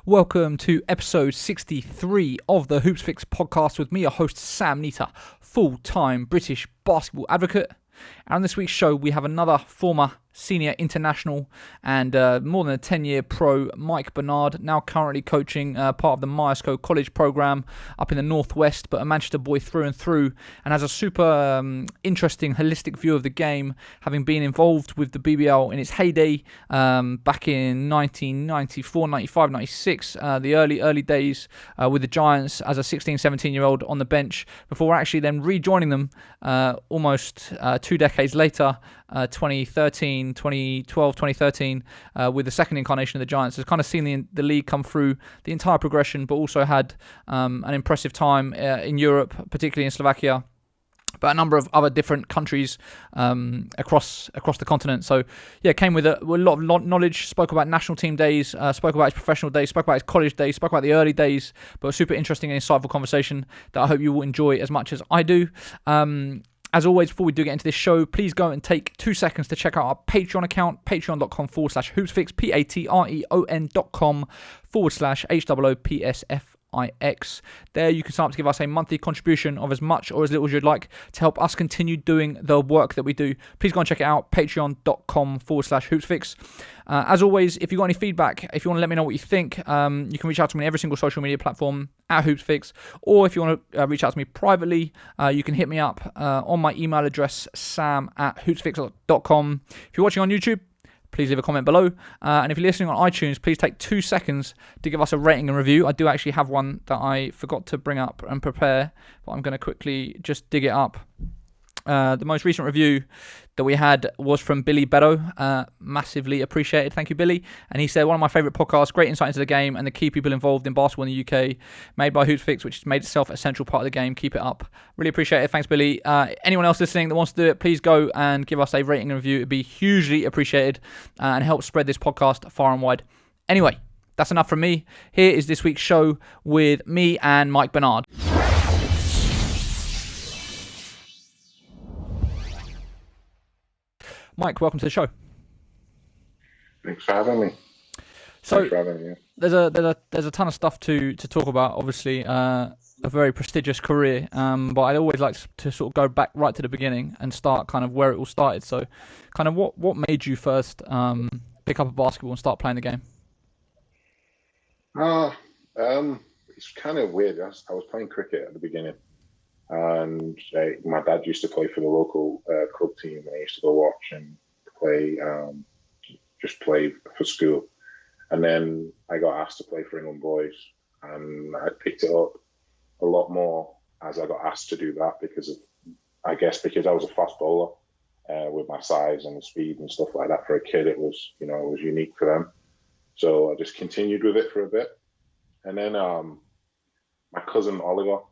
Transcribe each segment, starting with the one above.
Welcome to episode 63 of the Hoopsfix podcast with me, your host Sam Nita, full-time British basketball advocate. And on this week's show, we have another former senior international and more than a 10-year pro, Mike Bernard, now currently coaching part of the Myerscough College program up in the Northwest, but a Manchester boy through and through, and has a super interesting, holistic view of the game, having been involved with the BBL in its heyday back in 1994, 95, 96, the early days with the Giants as a 16, 17-year-old on the bench, before actually then rejoining them almost 2 decades later, 2012, 2013, with the second incarnation of the Giants. Has kind of seen the league come through the entire progression, but also had an impressive time in Europe, particularly in Slovakia, but a number of other different countries across the continent. So yeah, came with a lot of knowledge, spoke about national team days, spoke about his professional days, spoke about his college days, spoke about the early days, but a super interesting and insightful conversation that I hope you will enjoy as much as I do. As always, before we do get into this show, please go and take 2 seconds to check out our Patreon account, patreon.com/hoopsfix, patreon.com/HOOPSFIX. There you can sign up to give us a monthly contribution of as much or as little as you'd like to help us continue doing the work that we do. Please go and check it out, patreon.com/hoopsfix. As always, if you've got any feedback, if you want to let me know what you think, you can reach out to me on every single social media platform at Hoopsfix, or if you want to reach out to me privately, you can hit me up on my email address, sam@hoopsfix.com. If you're watching on YouTube, please leave a comment below. And if you're listening on iTunes, please take 2 seconds to give us a rating and review. I do actually have one that I forgot to bring up and prepare, but I'm going to quickly just dig it up. The most recent review that we had was from Billy Beddoe. Massively appreciated. Thank you, Billy. And he said, one of my favourite podcasts, great insight into the game and the key people involved in basketball in the UK, made by Hoopsfix, which has made itself a central part of the game. Keep it up. Really appreciate it. Thanks, Billy. Anyone else listening that wants to do it, please go and give us a rating and review. It'd be hugely appreciated and help spread this podcast far and wide. Anyway, that's enough from me. Here is this week's show with me and Mike Bernard. Mike, welcome to the show. Thanks for having me. So there's a ton of stuff to talk about. Obviously, a very prestigious career, but I'd always like to sort of go back right to the beginning and start kind of where it all started. So, kind of what made you first pick up a basketball and start playing the game? It's kind of weird. I was playing cricket at the beginning. And my dad used to play for the local club team, and I used to go watch and play, just play for school. And then I got asked to play for England boys, and I picked it up a lot more as I got asked to do that because I was a fast bowler with my size and speed and stuff like that. For a kid, it was unique for them. So I just continued with it for a bit, and then my cousin Oliver,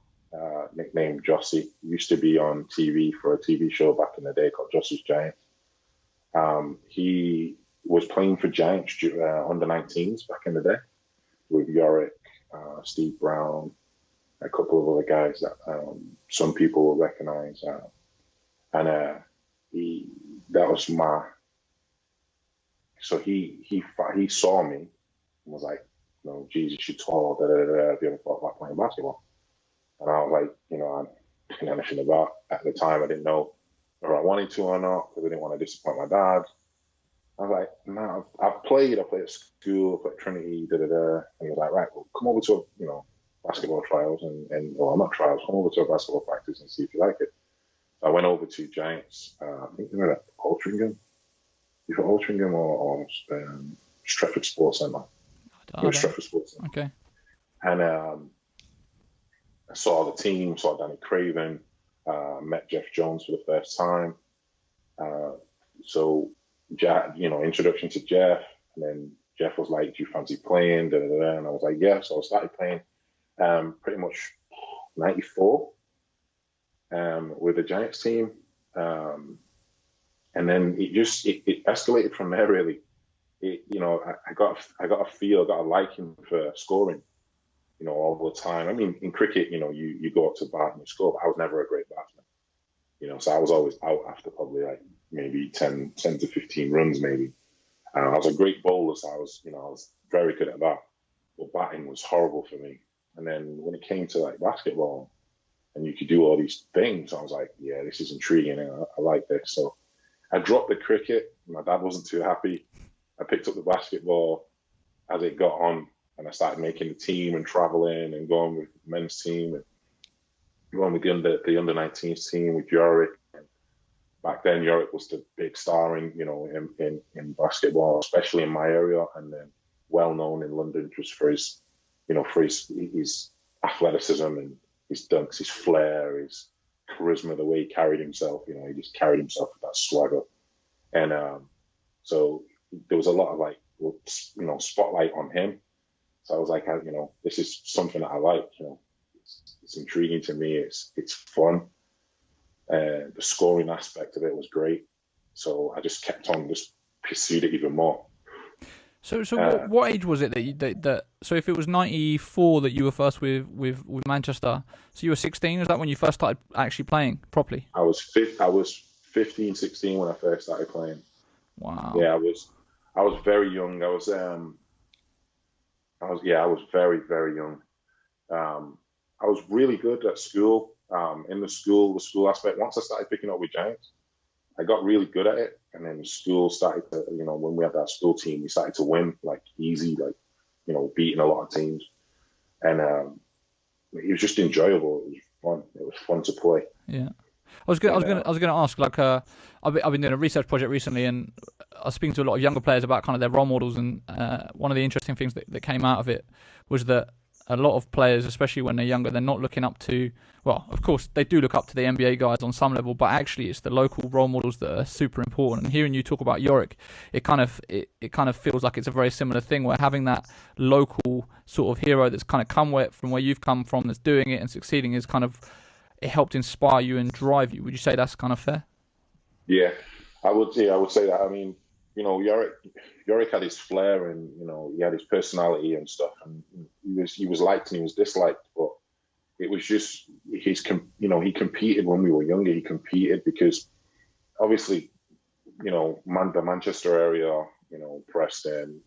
nicknamed Jossie, used to be on TV for a TV show back in the day called Jossie's Giants. He was playing for Giants under 19s back in the day with Yorick, Steve Brown, a couple of other guys that some people will recognize. He saw me and was like, Jesus, you're tall, have you ever thought about playing basketball? And I was like, I didn't know anything about at the time. I didn't know whether I wanted to or not because I didn't want to disappoint my dad. I was like, no, I've played. I played at school, I played at Trinity, And he was like, right, well, come over to, basketball trials not trials, come over to a basketball practice and see if you like it. So I went over to Giants. I think they were at Altrincham. Either Altrincham or Stretford Sports Centre. It was Stretford Sports Centre. Okay. And I saw the team, saw Danny Craven, met Jeff Jones for the first time. So, introduction to Jeff, and then Jeff was like, do you fancy playing? And I was like, yeah. So I started playing pretty much 94 with the Giants team. And then it escalated from there, really. I got a liking for scoring. All the time. I mean, in cricket, you go up to bat and you score, but I was never a great batsman. So I was always out after probably like maybe 10 to 15 runs, maybe. I was a great bowler, so I was very good at that. but batting was horrible for me. And then when it came to like basketball, and you could do all these things, I was like, yeah, this is intriguing, and I like this. So I dropped the cricket. My dad wasn't too happy. I picked up the basketball as it got on, and I started making the team and traveling and going with the men's team and going with the under 19s team with Yorick. Back then, Yorick was the big star in basketball, especially in my area, and then well known in London just for his, for his athleticism and his dunks, his flair, his charisma, the way he carried himself. He just carried himself with that swagger, and so there was a lot of like, spotlight on him. So I was like, this is something that I like. It's intriguing to me. It's fun. The scoring aspect of it was great. So I just kept on, just pursued it even more. So what age was it that so if it was 94 that you were first with Manchester, so you were 16, was that when you first started actually playing properly? I was 15, 16 when I first started playing. Wow. Yeah, I was very young. I was very, very young. I was really good at school. In the school aspect, once I started picking up with Giants, I got really good at it. And then the school started to, when we had that school team, we started to win like easy, like, beating a lot of teams. And it was just enjoyable. It was fun. It was fun to play. Yeah. I was going to ask, like, I've been doing a research project recently, and I was speaking to a lot of younger players about kind of their role models, and one of the interesting things that came out of it was that a lot of players, especially when they're younger, they're not looking up to, well, of course, they do look up to the NBA guys on some level, but actually it's the local role models that are super important. And hearing you talk about Yorick, it kind of feels like it's a very similar thing, where having that local sort of hero that's kind of come from where you've come from, that's doing it and succeeding, is kind of, it helped inspire you and drive you. Would you say that's kind of fair? Yeah, I would say that. I mean, Yorick had his flair, and he had his personality and stuff, and he was liked and he was disliked, but it was just he competed when we were younger. He competed because obviously, the Manchester area, Preston,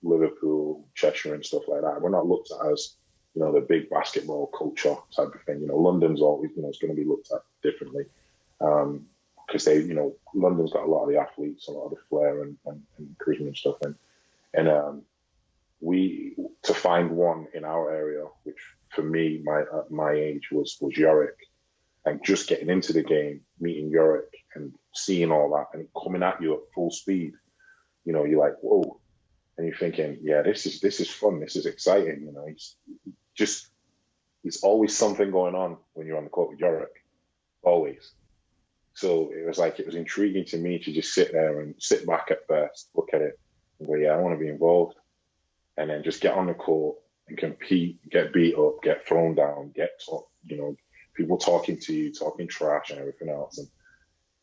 Liverpool, Cheshire, and stuff like that. We're not looked at as the big basketball culture type of thing. London's always it's going to be looked at differently. Because London's got a lot of the athletes, a lot of the flair and charisma and stuff, and we to find one in our area, which for me, my age was Yorick, and just getting into the game, meeting Yorick and seeing all that, and coming at you at full speed, you're like, whoa, and you're thinking, yeah, this is fun, this is exciting, there's always something going on when you're on the court with Yorick, always. So it was intriguing to me to just sit there and sit back at first, look at it, and go, yeah, I want to be involved. And then just get on the court and compete, get beat up, get thrown down, people talking to you, talking trash and everything else. And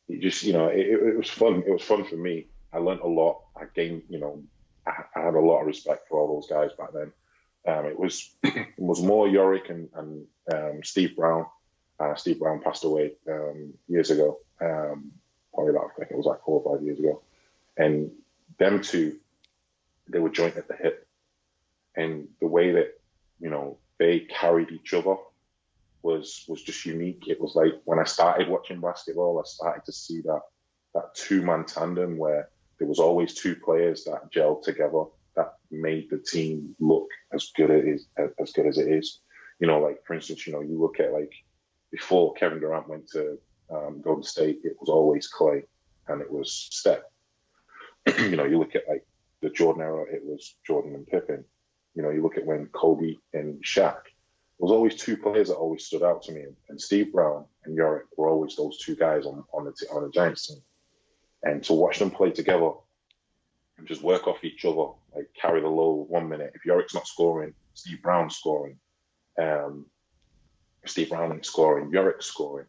it just, it was fun. It was fun for me. I learned a lot. I gained, I had a lot of respect for all those guys back then. It was more Yorick and Steve Brown. Steve Brown passed away years ago, probably about, I think it was like 4 or 5 years ago. And them two, they were joint at the hip. And the way that, they carried each other was just unique. It was like when I started watching basketball, I started to see that two-man tandem where there was always two players that gelled together that made the team look as good as it is. Like, for instance, you look at, like, before Kevin Durant went to Golden State, it was always Clay and it was Steph. You look at, like, the Jordan era, it was Jordan and Pippen. You look at when Kobe and Shaq, there was always two players that always stood out to me, and Steve Brown and Yorick were always those two guys on the Giants team. And to watch them play together and just work off each other, like carry the load 1 minute. If Yorick's not scoring, Steve Brown's scoring. Steve Brown ain't scoring, Yorick's scoring.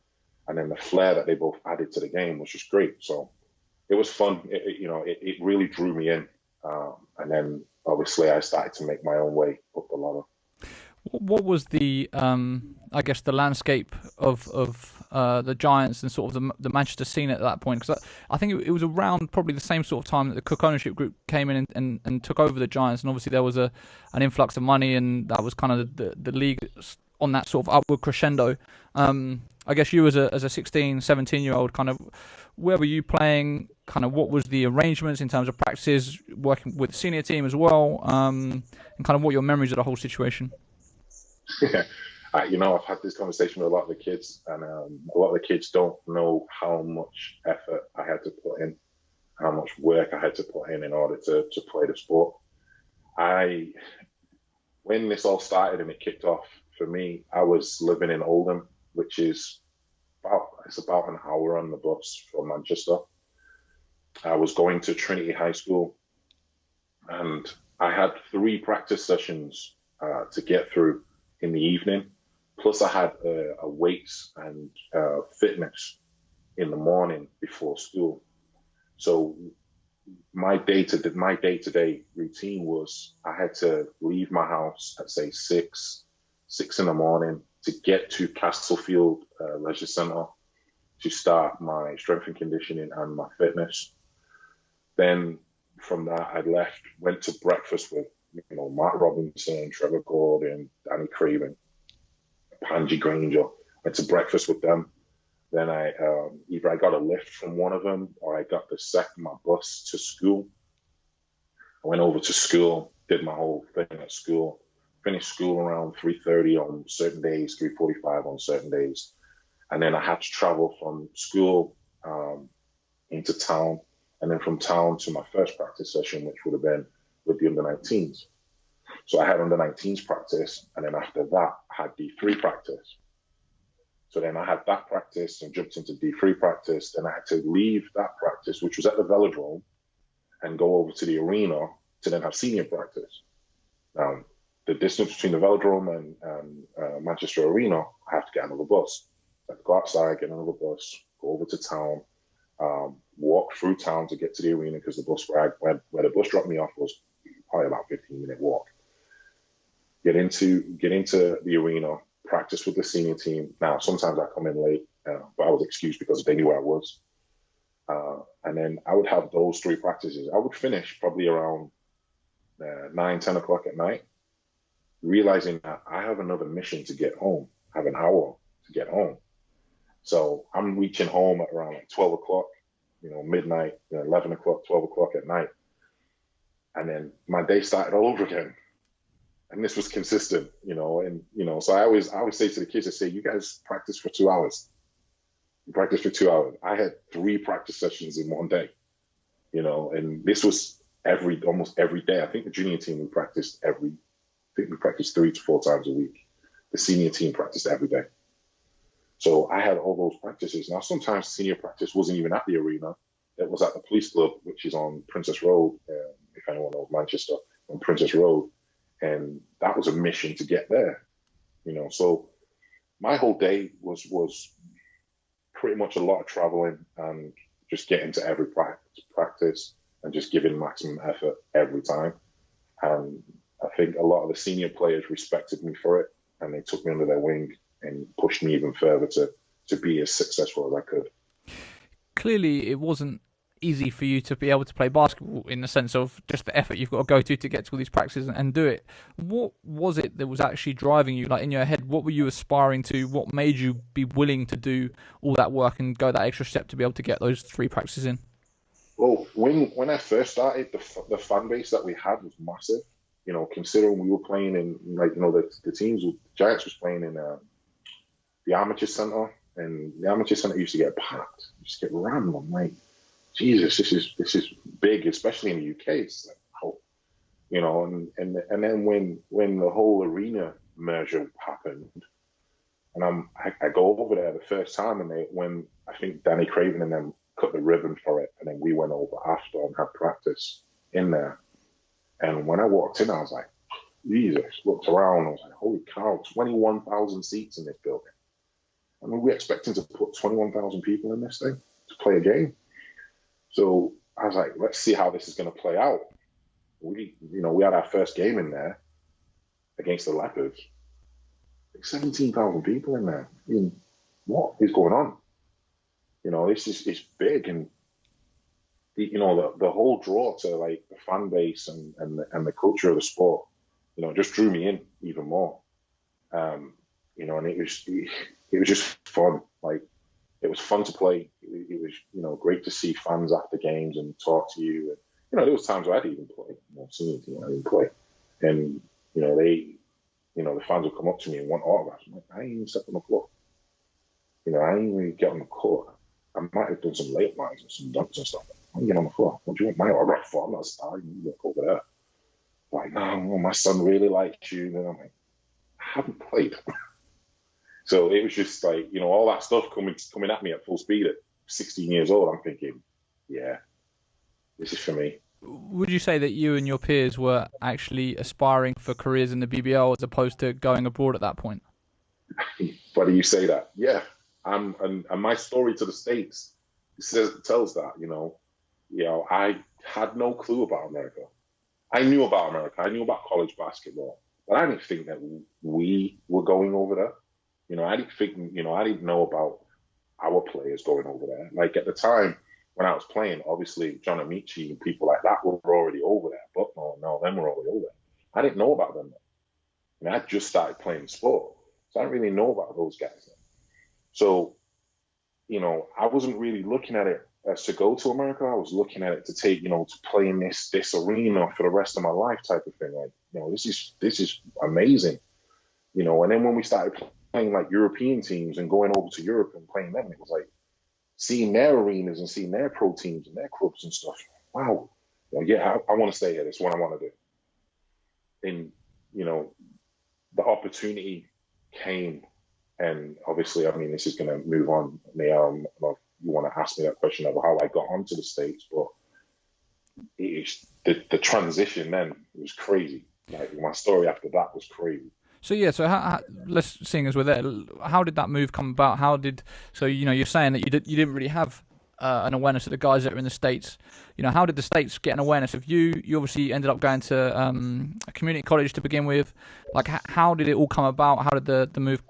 And then the flair that they both added to the game was just great. So it was fun. It really drew me in. And then obviously I started to make my own way up the ladder. What was the, I guess, the landscape of the Giants and sort of the Manchester scene at that point? Because I think it was around probably the same sort of time that the Cook ownership group came in and took over the Giants, and obviously there was an influx of money, and that was kind of the league on that sort of upward crescendo. I guess you as a 16, 17-year-old, kind of, where were you playing? Kind of what was the arrangements in terms of practices, working with the senior team as well, and kind of what your memories of the whole situation? I've had this conversation with a lot of the kids, and a lot of the kids don't know how much effort I had to put in, how much work I had to put in order to play the sport. When this all started and it kicked off, for me, I was living in Oldham, which is about an hour on the bus from Manchester. I was going to Trinity High School, and I had 3 practice sessions to get through in the evening. Plus, I had a weights and fitness in the morning before school. So my day-to-day routine was I had to leave my house at say 6 in the morning to get to Castlefield Leisure Centre to start my strength and conditioning and my fitness. Then from that, I went to breakfast with Mark Robinson, Trevor Gordon, Danny Craven, Panji Granger. Went to breakfast with them. Then either I got a lift from one of them or I got my bus to school. I went over to school, did my whole thing at school, finished school around 3:30 on certain days, 3:45 on certain days. And then I had to travel from school into town, and then from town to my first practice session, which would have been with the under-19s. So I had under-19s practice, and then after that, I had D3 practice. So then I had that practice and jumped into D3 practice. Then I had to leave that practice, which was at the velodrome, and go over to the arena to then have senior practice. Now, the distance between the velodrome and Manchester Arena, I have to get another bus. I have to go outside, get another bus, go over to town, walk through town to get to the arena, because the bus where the bus dropped me off was probably about 15-minute walk. Get into the arena, practice with the senior team. Now, sometimes I come in late, but I was excused because they knew where I was. And then I would have those 3 practices. I would finish probably around 9, 10 o'clock at night, realizing that I have another mission to get home. I have an hour to get home. So I'm reaching home at around 12 o'clock, midnight, 11 o'clock, 12 o'clock at night. And then my day started all over again. And this was consistent, so I always say to the kids, I say, you guys practice for 2 hours. You practice for 2 hours. I had 3 practice sessions in one day, and this was almost every day. I think the junior team, we practiced 3 to 4 times a week. The senior team practiced every day. So I had all those practices. Now, sometimes senior practice wasn't even at the arena. It was at the police club, which is on Princess Road, if anyone knows Manchester, on Princess Road. And that was a mission to get there, So my whole day was pretty much a lot of traveling and just getting to every practice and just giving maximum effort every time. And I think a lot of the senior players respected me for it, and they took me under their wing and pushed me even further to be as successful as I could. Clearly, it wasn't easy for you to be able to play basketball, in the sense of just the effort you've got to go to get to all these practices and do it. What was it that was actually driving you? Like, in your head, what were you aspiring to? What made you be willing to do all that work and go that extra step to be able to get those 3 practices in? Well, when I first started, the fan base that we had was massive. Considering we were playing in, the teams, the Giants was playing in the amateur center, and the amateur center used to get packed, just get rammed. I'm like, Jesus, this is big, especially in the UK. It's like, oh, and then when the whole arena merger happened, and I go over there the first time, and when I think Danny Craven and them cut the ribbon for it, and then we went over after and had practice in there. And when I walked in, I was like, Jesus, looked around, I was like, holy cow, 21,000 seats in this building. I mean, we're expecting to put 21,000 people in this thing to play a game. So I was like, let's see how this is going to play out. We had our first game in there against the Leopards. Like 17,000 people in there. what is going on? This is it's big, and the whole draw to like the fan base and the culture of the sport, just drew me in even more. And it was just fun. Like, it was fun to play. It was great to see fans after games and talk to you. And there was times where I didn't even play. Senior team, I didn't play, and the fans would come up to me and want autographs. I'm like, I ain't even stepped on the floor. I ain't even get on the court. I might have done some layup lines and some dunks and stuff. I ain't get on the floor. What do you want my autograph for? I'm not a star. You look over there. Like, no, my son really likes you. And I'm like, I haven't played. So it was just like, all that stuff coming at me at full speed at 16 years old. I'm thinking, yeah, this is for me. Would you say that you and your peers were actually aspiring for careers in the BBL as opposed to going abroad at that point? Funny you say that. Yeah. And my story to the States tells that, I had no clue about America. I knew about America. I knew about college basketball, but I didn't think that we were going over there. I didn't think, I didn't know about our players going over there. Like, at the time when I was playing, obviously John Amici and people like that were already over there. But no, them were already over there. I didn't know about them then. I just started playing sport, so I didn't really know about those guys then. So, I wasn't really looking at it as to go to America. I was looking at it to take, to play in this arena for the rest of my life type of thing. Like, this is amazing. And then when we started playing like European teams and going over to Europe and playing them, it was like seeing their arenas and seeing their pro teams and their clubs and stuff. Wow. Yeah, I want to stay here. That's what I want to do. And, the opportunity came. And obviously, I mean, this is going to move on. You want to ask me that question of how I got onto the States, but the transition then was crazy. Like, my story after that was crazy. So yeah, how, let's seeing as we're there, how did that move come about? You're saying that you didn't really have an awareness of the guys that are in the States. How did the States get an awareness of you? You obviously ended up going to a community college to begin with. Like, how did it all come about? How did the move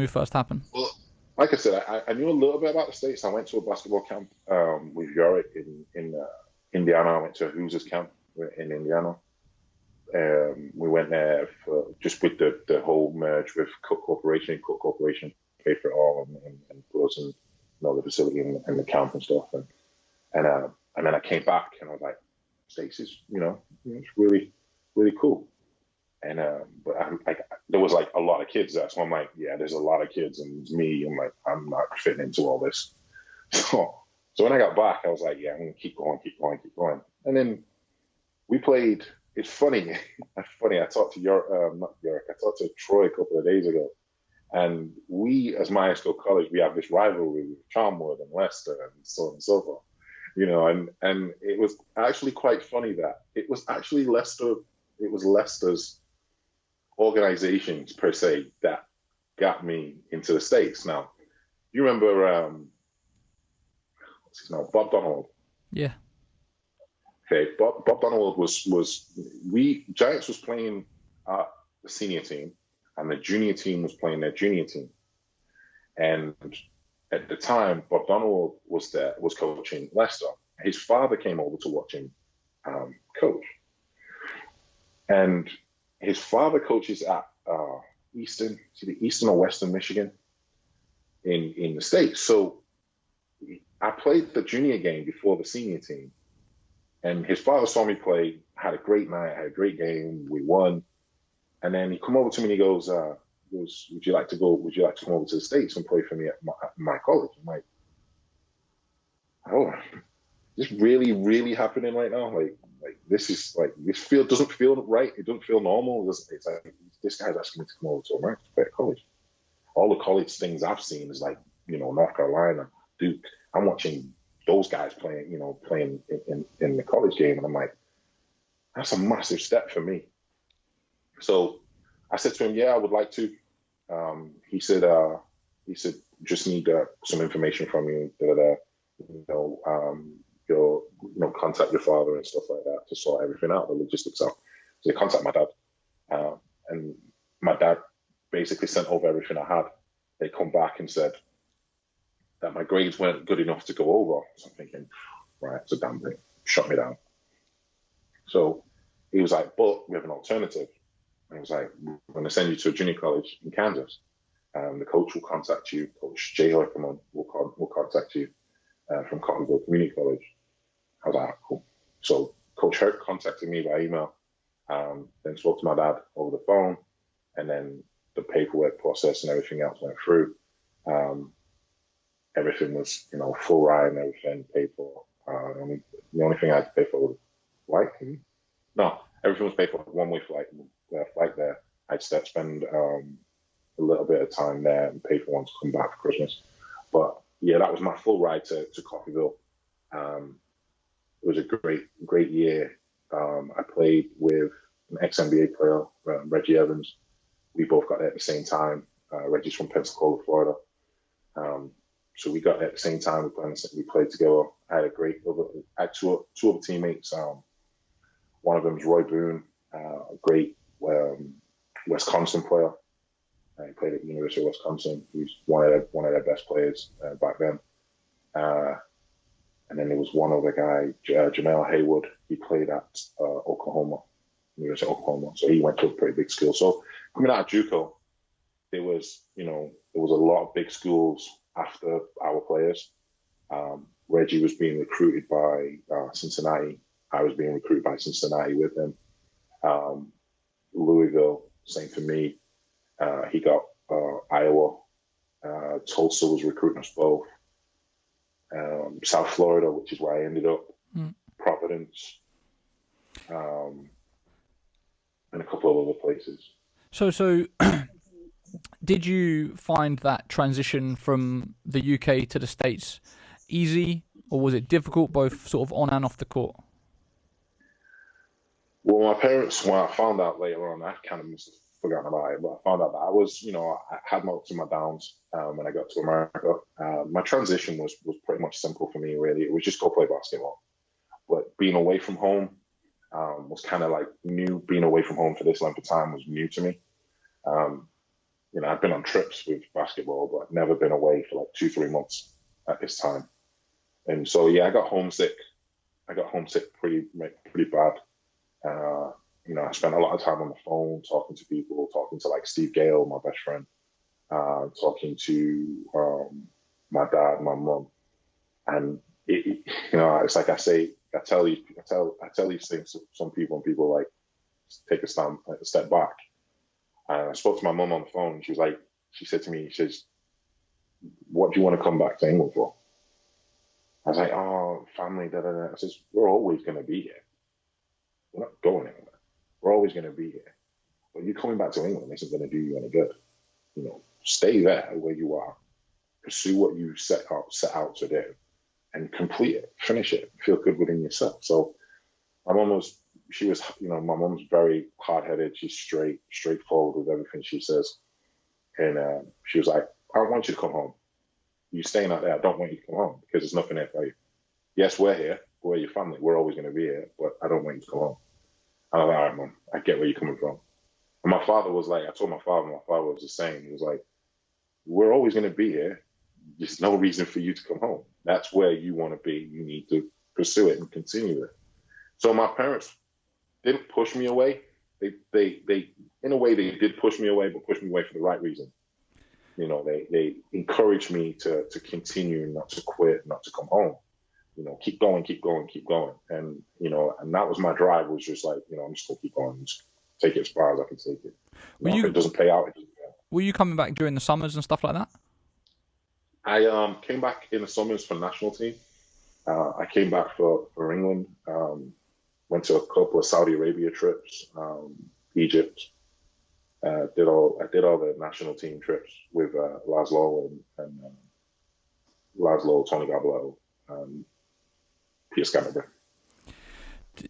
first happen? Well, like I said, I knew a little bit about the States. I went to a basketball camp with Yorick in Indiana. I went to a Hoosiers camp in Indiana. We went there just with the whole merge with Cook Corporation. Cook Corporation paid for it all and put us in the facility and the camp and stuff. And then I came back and I was like, States is it's really, really cool. And but there was like a lot of kids there, so I'm like, yeah, there's a lot of kids, and it's me. I'm like, I'm not fitting into all this. So when I got back, I was like, yeah, I'm gonna keep going. And then we played. It's funny. I talked to not York. I talked to Troy a couple of days ago, and we, as Maestro College, we have this rivalry with Charmwood and Leicester and so on and so forth. And it was actually quite funny that it was actually Leicester. It was Leicester's organizations per se that got me into the States. Now, you remember what's his name? Bob Donald. Yeah. Okay, Bob Donald Giants was playing the senior team, and the junior team was playing their junior team. And at the time, Bob Donald was coaching Leicester. His father came over to watch him coach. And his father coaches at Eastern or Western Michigan in the States. So I played the junior game before the senior team. And his father saw me play, had a great night, had a great game, we won. And then he come over to me and he goes, would you like to come over to the States and play for me at my college? I'm like, oh, is this really, really happening right now? Like this is like, doesn't feel right. It doesn't feel normal. It's like, this guy's asking me to come over to America to play at college. All the college things I've seen is like, North Carolina, Duke. I'm watching those guys playing in the college game. And I'm like, that's a massive step for me. So I said to him, yeah, I would like to. He said, just need some information from you. Contact your father and stuff like that to sort everything out, the logistics out. So they contact my dad. And my dad basically sent over everything I had. They come back and said, that my grades weren't good enough to go over. So I'm thinking, right, it's a damn thing. Shut me down. So he was like, but we have an alternative. And he was like, we're going to send you to a junior college in Kansas. The coach will contact you. Coach Jay Herkiman will contact you from Cottonville Community College. I was like, cool. So Coach Herc contacted me by email, then spoke to my dad over the phone, and then the paperwork process and everything else went through. Everything was, full ride and everything paid for. The only thing I had to pay for was flight. No, everything was paid for. One-way flight there. I'd spend a little bit of time there and pay for one to come back for Christmas. But yeah, that was my full ride to Coffeyville. It was a great year. I played with an ex-NBA player, Reggie Evans. We both got there at the same time. Reggie's from Pensacola, Florida. So we got there at the same time. We played together. I had two other teammates. One of them is Roy Boone, a great Wisconsin player. He played at the University of Wisconsin. He was one of their best players back then. And then there was one other guy, Jamel Haywood. He played at Oklahoma, University of Oklahoma. So he went to a pretty big school. So coming out of JUCO, there was a lot of big schools after our players. Reggie was being recruited by Cincinnati. I was being recruited by Cincinnati with him. Louisville, same for me. He got Iowa. Tulsa was recruiting us both. South Florida, which is where I ended up. Providence. And a couple of other places. So did you find that transition from the UK to the States easy, or was it difficult, both sort of on and off the court? Well, my parents, when I found out later on, I kind of must have forgotten about it, but I found out that I was, I had my ups and my downs when I got to America. My transition was pretty much simple for me, really. It was just go play basketball. But being away from home was kind of like new. Being away from home for this length of time was new to me. I've been on trips with basketball, but I've never been away for like 2-3 months at this time. And so, yeah, I got homesick. Pretty bad. I spent a lot of time on the phone talking to people, talking to like Steve Gale, my best friend, talking to my dad, my mom, and it's like I tell these things to some people, and people like take a step back. And I spoke to my mom on the phone. And she said to me, she says, "What do you want to come back to England for?" I was like, "Oh, family, da da da." I says, "We're always going to be here. We're not going anywhere. We're always going to be here. But you coming back to England isn't going to do you any good. Stay there where you are, pursue what you set out to do, and complete it, finish it, feel good within yourself." So my mom was my mom's very hard-headed. She's straightforward with everything she says. And she was like, "I don't want you to come home. You're staying out there. I don't want you to come home because there's nothing there for you. Yes, we're here. We're your family. We're always going to be here, but I don't want you to come home." And I was like, "All right, Mom, I get where you're coming from." And my father was like, I told my father was the same. He was like, "We're always going to be here. There's no reason for you to come home. That's where you want to be. You need to pursue it and continue it." So my parents didn't push me away. They in a way, they did push me away, but pushed me away for the right reason. They encouraged me to continue, not to quit, not to come home. Keep going. And, and that was my drive, was just like, I'm just going to keep going, just take it as far as I can take it. If it doesn't pay out, it doesn't pay out. Were you coming back during the summers and stuff like that? I came back in the summers for national team. I came back for England, went to a couple of Saudi Arabia trips, Egypt. I did all the national team trips with Laszlo and Laszlo, Tony Gabalello, Peter Scamager.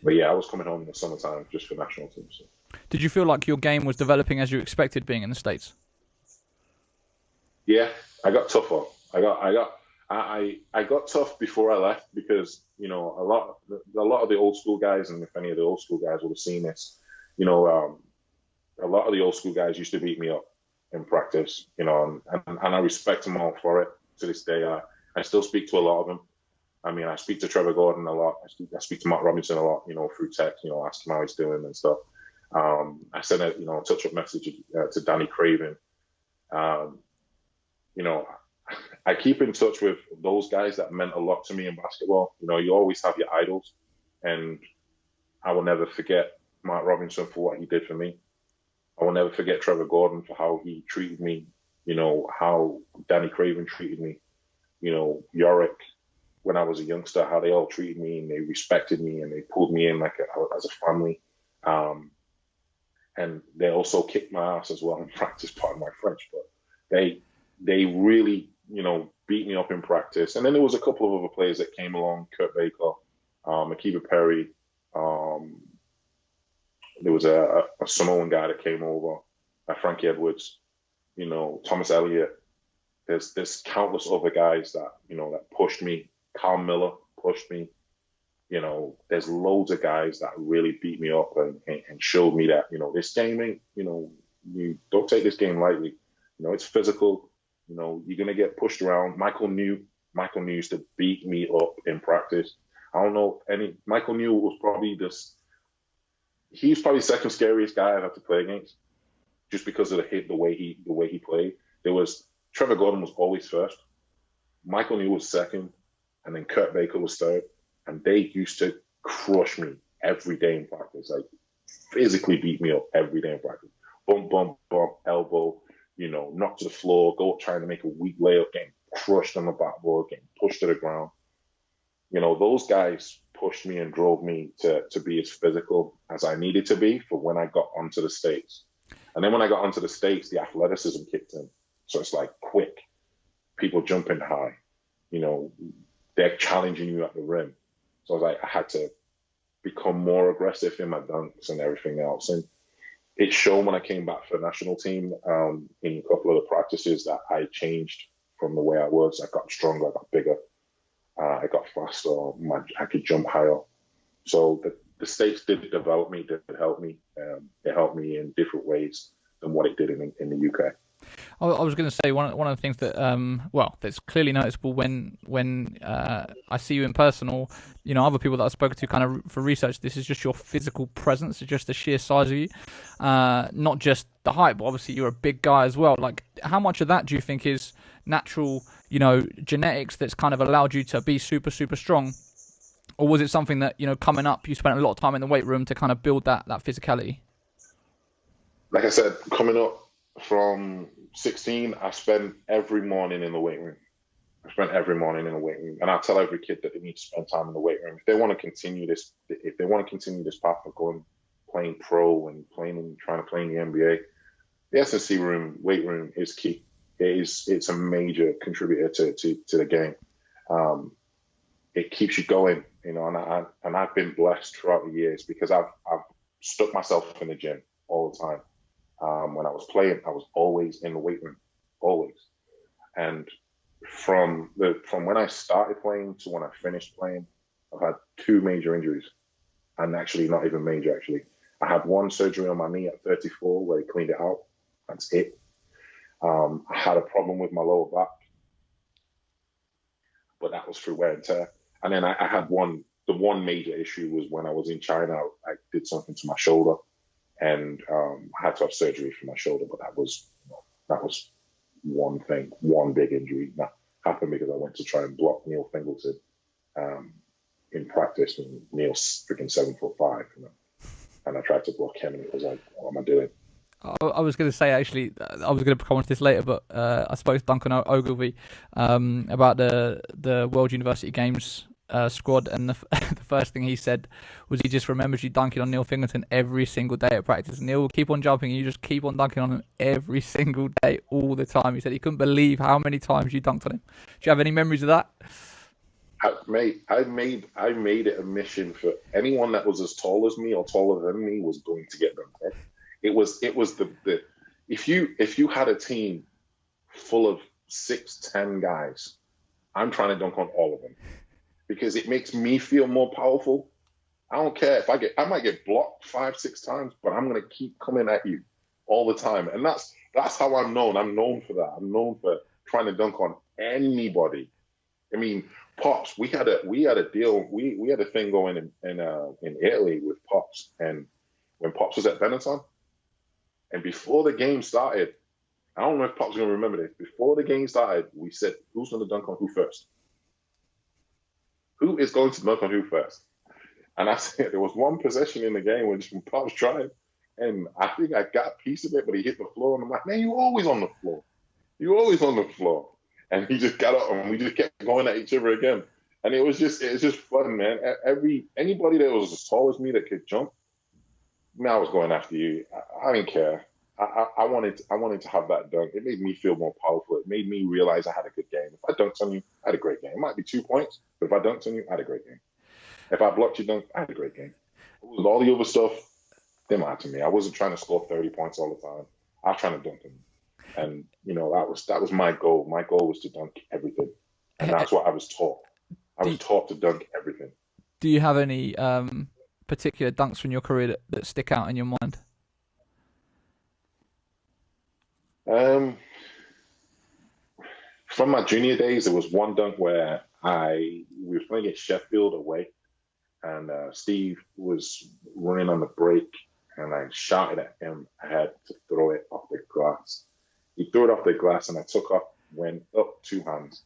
But yeah, I was coming home in the summertime just for national teams. So. Did you feel like your game was developing as you expected, being in the States? Yeah, I got tougher. I got tough before I left because a lot of the old school guys, and if any of the old school guys would have seen this, a lot of the old school guys used to beat me up in practice, and I respect them all for it. To this day, I still speak to a lot of them. I mean, I speak to Trevor Gordon a lot. I speak to Mark Robinson a lot, through text, ask him how he's doing and stuff. I sent a, touch-up message to Danny Craven. I keep in touch with those guys that meant a lot to me in basketball. You always have your idols, and I will never forget Mark Robinson for what he did for me. I will never forget Trevor Gordon for how he treated me, how Danny Craven treated me, Yorick, when I was a youngster, how they all treated me and they respected me and they pulled me in as a family. And they also kicked my ass as well in practice, pardon my French, but they really, beat me up in practice. And then there was a couple of other players that came along, Kurt Baker, Akiba Perry. There was a Samoan guy that came over, Frankie Edwards, Thomas Elliott. There's countless other guys that, that pushed me. Carl Miller pushed me. There's loads of guys that really beat me up and showed me that, this game ain't, you don't take this game lightly. It's physical. You're going to get pushed around. Michael New used to beat me up in practice. I don't know Michael New was probably he's probably the second scariest guy I've had to play against, just because of the way he played. Trevor Gordon was always first. Michael New was second, and then Kurt Baker was third. And they used to crush me every day in practice, like physically beat me up every day in practice. Bump, bump, bump, elbow, knock to the floor, go up trying to make a weak layup, getting crushed on the backboard, getting pushed to the ground. Those guys pushed me and drove me to be as physical as I needed to be for when I got onto the States. And then when I got onto the States, the athleticism kicked in. So it's like quick, people jumping high, they're challenging you at the rim. So I had to become more aggressive in my dunks and everything else. And it showed when I came back for the national team in a couple of the practices that I changed from the way I was. I got stronger, I got bigger, I got faster, I could jump higher. So the States did develop me, did help me. It helped me in different ways than what it did in the UK. I was going to say one of the things that that's clearly noticeable when I see you in person, or other people that I've spoken to kind of for research. This is just your physical presence, it's just the sheer size of you, not just the height, but obviously you're a big guy as well. Like, how much of that do you think is natural, genetics that's kind of allowed you to be super, super strong, or was it something that coming up you spent a lot of time in the weight room to kind of build that physicality? Like I said, coming up from 16, I spent every morning in the weight room. And I tell every kid that they need to spend time in the weight room if they want to continue this. If they want to continue this path of playing pro and trying to play in the NBA, the S&C room, weight room is key. It's a major contributor to the game. It keeps you going, and I've been blessed throughout the years because I've stuck myself in the gym all the time. When I was playing, I was always in the weight room, always. And from when I started playing to when I finished playing, I've had 2 major injuries, and actually not even major. Actually, I had one surgery on my knee at 34 where they cleaned it out. That's it. I had a problem with my lower back, but that was through wear and tear. And then I had the one major issue was when I was in China. I did something to my shoulder. And I had to have surgery for my shoulder, but that was one thing, one big injury that happened because I went to try and block Neil Fingleton in practice, and Neil's freaking 7'5", and I tried to block him, and it was like, what am I doing? I was going to say, actually, I was going to comment this later, but I spoke to Duncan Ogilvie about the World University Games squad, and the first thing he said was he just remembers you dunking on Neil Fingleton every single day at practice. Neil will keep on jumping and you just keep on dunking on him every single day, all the time. He said he couldn't believe how many times you dunked on him. Do you have any memories of that? I made it a mission for anyone that was as tall as me or taller than me was going to get dunked on. It was the if you had a team full of 6'10" guys, I'm trying to dunk on all of them. Because it makes me feel more powerful. I don't care if I might get blocked 5-6 times, but I'm going to keep coming at you all the time. And that's how I'm known. I'm known for that. I'm known for trying to dunk on anybody. I mean, Pops, we had a deal. We had a thing going in Italy with Pops, and when Pops was at Benetton, and before the game started, I don't know if Pops is gonna remember this. Before the game started, we said, "Who's gonna dunk on who first? Who is going to dunk on who first?" And I said there was one possession in the game when Pops tried, and I think I got a piece of it, but he hit the floor, and I'm like, "Man, you always on the floor. You always on the floor." And he just got up, and we just kept going at each other again. And it was just fun, man. Anybody that was as tall as me that could jump, man, I was going after you. I didn't care. I wanted to have that dunk. It made me feel more powerful. It made me realize I had a good game. If I dunked on you, I had a great game. It might be 2 points, but if I dunked on you, I had a great game. If I blocked your dunk, I had a great game. All the other stuff didn't matter to me. I wasn't trying to score 30 points all the time. I was trying to dunk on you. And that was my goal. My goal was to dunk everything, and that's what I was taught. I was taught to dunk everything. Do you have any particular dunks from your career that stick out in your mind? From my junior days, there was one dunk where we were playing at Sheffield away, and Steve was running on the break, and I shouted at him. I had to throw it off the glass. He threw it off the glass, and I went up 2 hands,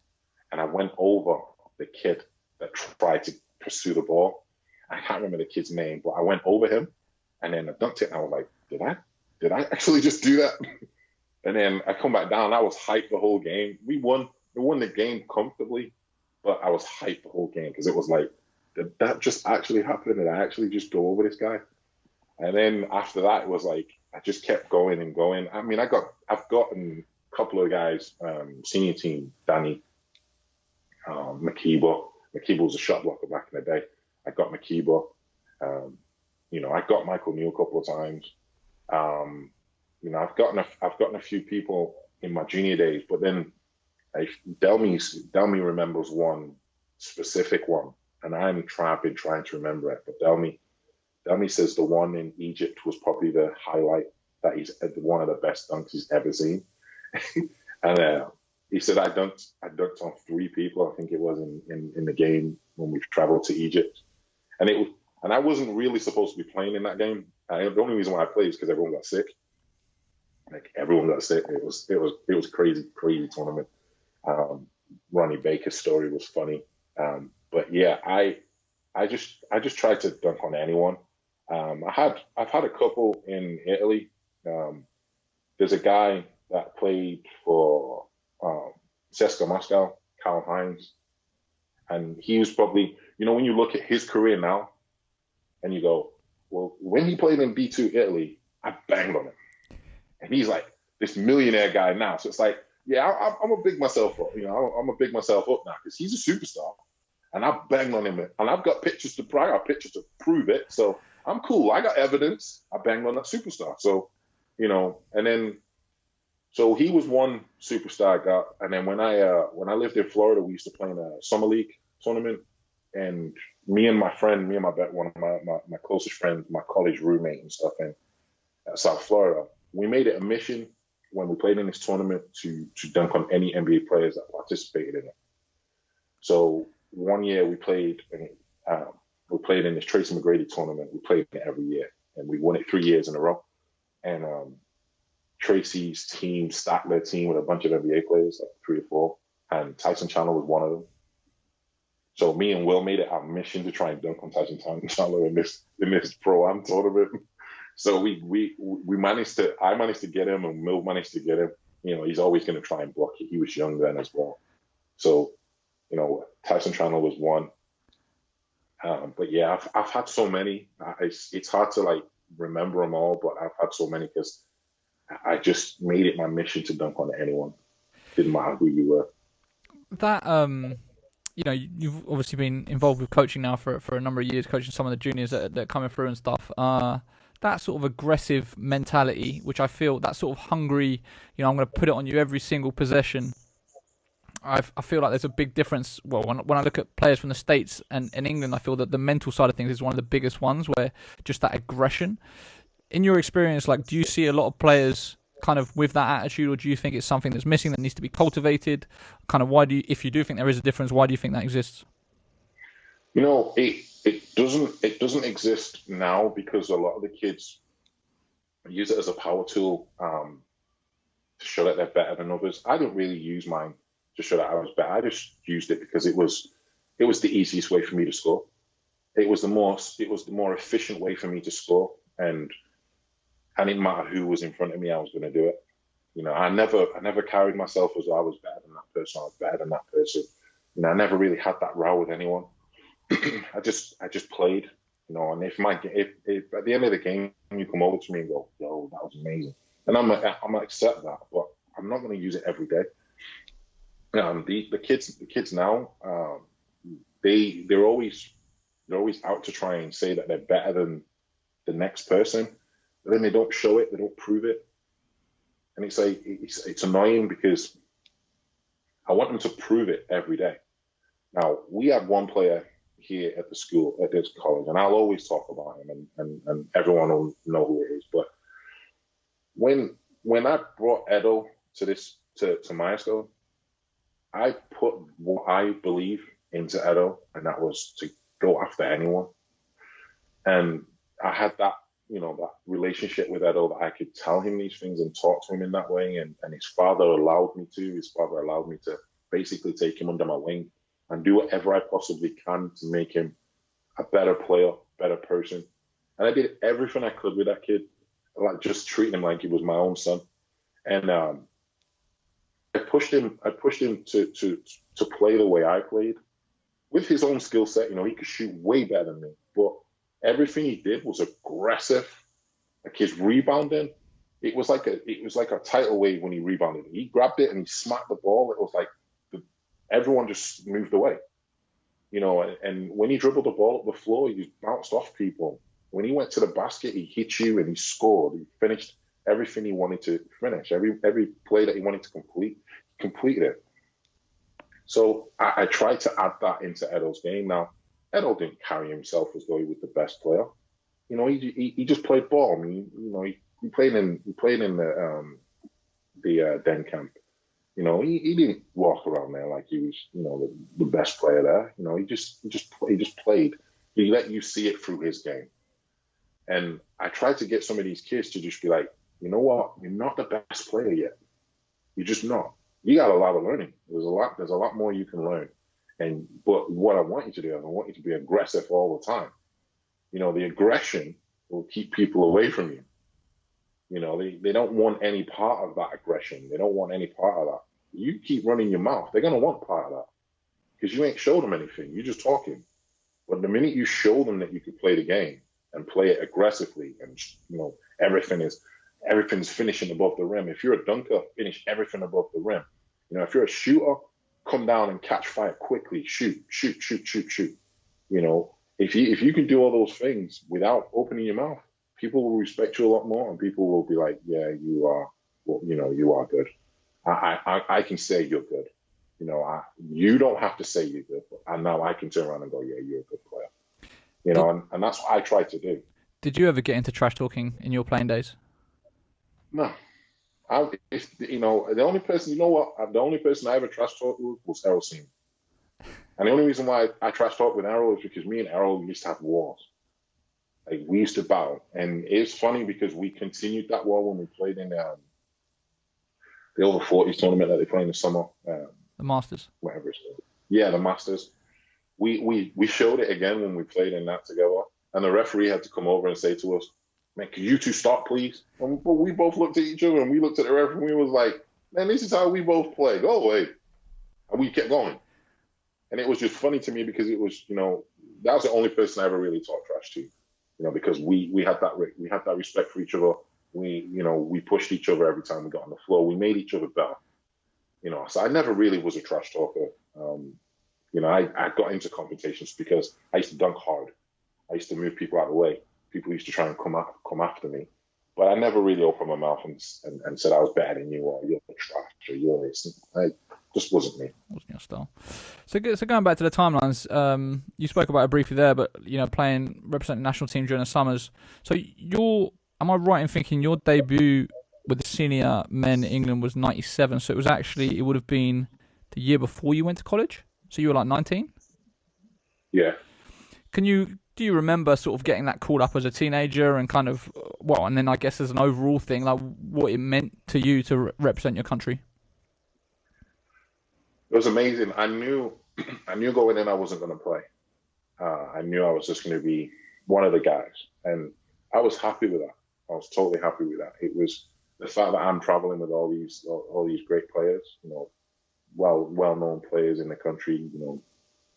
and I went over the kid that tried to pursue the ball. I can't remember the kid's name, but I went over him, and then I dunked it, and I was like, did I actually just do that? And then I come back down. I was hyped the whole game. We won the game comfortably, but I was hyped the whole game because it was like, did that just actually happen? Did I actually just go over this guy? And then after that, it was like I just kept going and going. I mean, I've gotten a couple of guys, senior team, Danny, Makiba. Makiba was a shot blocker back in the day. I got Makiba. I got Michael New a couple of times. I've gotten a few people in my junior days, but then Delmy remembers one specific one, and I've been trying to remember it. But Delmy says the one in Egypt was probably the highlight, that he's one of the best dunks he's ever seen. And he said I dunked on 3 people. I think it was in the game when we traveled to Egypt, and I wasn't really supposed to be playing in that game. The only reason why I played is because everyone got sick. Like everyone got sick. It was crazy tournament. Ronnie Baker's story was funny, but yeah, I just tried to dunk on anyone. I've had a couple in Italy. There's a guy that played for CSKA Moscow, Karl Heinz, and he was probably, when you look at his career now, and you go, well, when he played in B2 Italy, I banged on him. And he's like this millionaire guy now. So it's like, yeah, I'm gonna big myself up. I'm gonna big myself up now because he's a superstar, and I banged on him, and I've got pictures to prove it. So I'm cool. I got evidence. I banged on that superstar. So, and then, so he was one superstar I got. And then when I lived in Florida, we used to play in a summer league tournament, and one of my closest friends, my college roommate and stuff in South Florida, we made it a mission when we played in this tournament to dunk on any NBA players that participated in it. So one year we played in this Tracy McGrady tournament. We played it every year, and we won it 3 years in a row. And Tracy's team stacked their team with a bunch of NBA players, like 3 or 4, and Tyson Chandler was one of them. So me and Will made it our mission to try and dunk on Tyson Chandler in this Pro-Am tournament. So I managed to get him, and Will managed to get him. He's always going to try and block it. He was young then as well. So, Tyson Chandler was one. But yeah, I've had so many. It's hard to remember them all, but I've had so many because I just made it my mission to dunk on anyone. Didn't matter who you were. That you've obviously been involved with coaching now for a number of years, coaching some of the juniors that are coming through and stuff. That sort of aggressive mentality, which I feel, that sort of hungry, I'm going to put it on you every single possession. I feel like there's a big difference. Well, when I look at players from the States and England, I feel that the mental side of things is one of the biggest ones, where just that aggression. In your experience, do you see a lot of players kind of with that attitude, or do you think it's something that's missing that needs to be cultivated? Kind of why do you, if you do think there is a difference, why do you think that exists? It doesn't exist now because a lot of the kids use it as a power tool to show that they're better than others. I didn't really use mine to show that I was better. I just used it because it was the easiest way for me to score. It was the more efficient way for me to score, and it didn't matter who was in front of me, I was going to do it. I never carried myself as I was better than that person. I was better than that person. I never really had that row with anyone. I just played. And if at the end of the game you come over to me and go, "Yo, that was amazing," and I'm gonna accept that, but I'm not going to use it every day. The kids now, they're always out to try and say that they're better than the next person, but then they don't show it, they don't prove it, and it's annoying because I want them to prove it every day. Now we have one player here at the school, at this college, and I'll always talk about him, and everyone will know who it is. But when I brought Edo to my school, I put what I believe into Edo, and that was to go after anyone. And I had that relationship with Edo that I could tell him these things and talk to him in that way. And his father allowed me to. His father allowed me to basically take him under my wing and do whatever I possibly can to make him a better player, better person. And I did everything I could with that kid, like just treating him like he was my own son. And I pushed him to play the way I played with his own skill set. He could shoot way better than me, but everything he did was aggressive. Like his rebounding, it was like a tidal wave when he rebounded. He grabbed it and he smacked the ball. It was like everyone just moved away, and when he dribbled the ball up the floor, he just bounced off people. When he went to the basket, he hit you and he scored. He finished everything he wanted to finish. Every play that he wanted to complete, he completed it. So I tried to add that into Edo's game. Now, Edo didn't carry himself as though he was the best player. He just played ball. I mean, he played in the Den camp. He didn't walk around there like he was, the best player there. He just played. He let you see it through his game. And I tried to get some of these kids to just be like, you know what? You're not the best player yet. You're just not. You got a lot of learning. There's a lot more you can learn. But what I want you to do is I want you to be aggressive all the time. The aggression will keep people away from you. They don't want any part of that aggression. They don't want any part of that. You keep running your mouth, they're going to want part of that because you ain't showed them anything. You're just talking. But the minute you show them that you can play the game and play it aggressively and, everything's finishing above the rim. If you're a dunker, finish everything above the rim. If you're a shooter, come down and catch fire quickly. Shoot. If you can do all those things without opening your mouth, people will respect you a lot more, and people will be like, "Yeah, you are. Well, you are good. I can say you're good. You don't have to say you're good, and now I can turn around and go, yeah, you're a good player. And that's what I try to do." Did you ever get into trash talking in your playing days? No. The only person I ever trash talked with was Errol Seam. And the only reason why I trash talk with Errol is because me and Errol used to have wars. Like, we used to battle. And it's funny because we continued that war when we played in the over 40s tournament that they play in the summer. The Masters. Whatever it's called. Yeah, the Masters. We showed it again when we played in that together. And the referee had to come over and say to us, "Man, could you two stop, please?" And we both looked at each other and we looked at the referee and we was like, "Man, this is how we both play. Go away." And we kept going. And it was just funny to me because it was, that was the only person I ever really talked trash to, because we had that respect for each other. We pushed each other every time we got on the floor. We made each other better, So I never really was a trash talker. I got into competitions because I used to dunk hard. I used to move people out of the way. People used to try and come after me, but I never really opened my mouth and said I was better than you, or you're trash, or you're this. Just wasn't me. Wasn't your style. So going back to the timelines, you spoke about it briefly there, but representing national team during the summers. So am I right in thinking your debut with the senior men, England was 97. So it would have been the year before you went to college. So you were like 19? Yeah. Do you remember sort of getting that called up as a teenager and kind of, and then I guess as an overall thing, like what it meant to you to represent your country? It was amazing. I knew going in I wasn't going to play. I knew I was just going to be one of the guys, and I was happy with that. I was totally happy with that. It was the fact that I'm traveling with all these great players, well-known players in the country.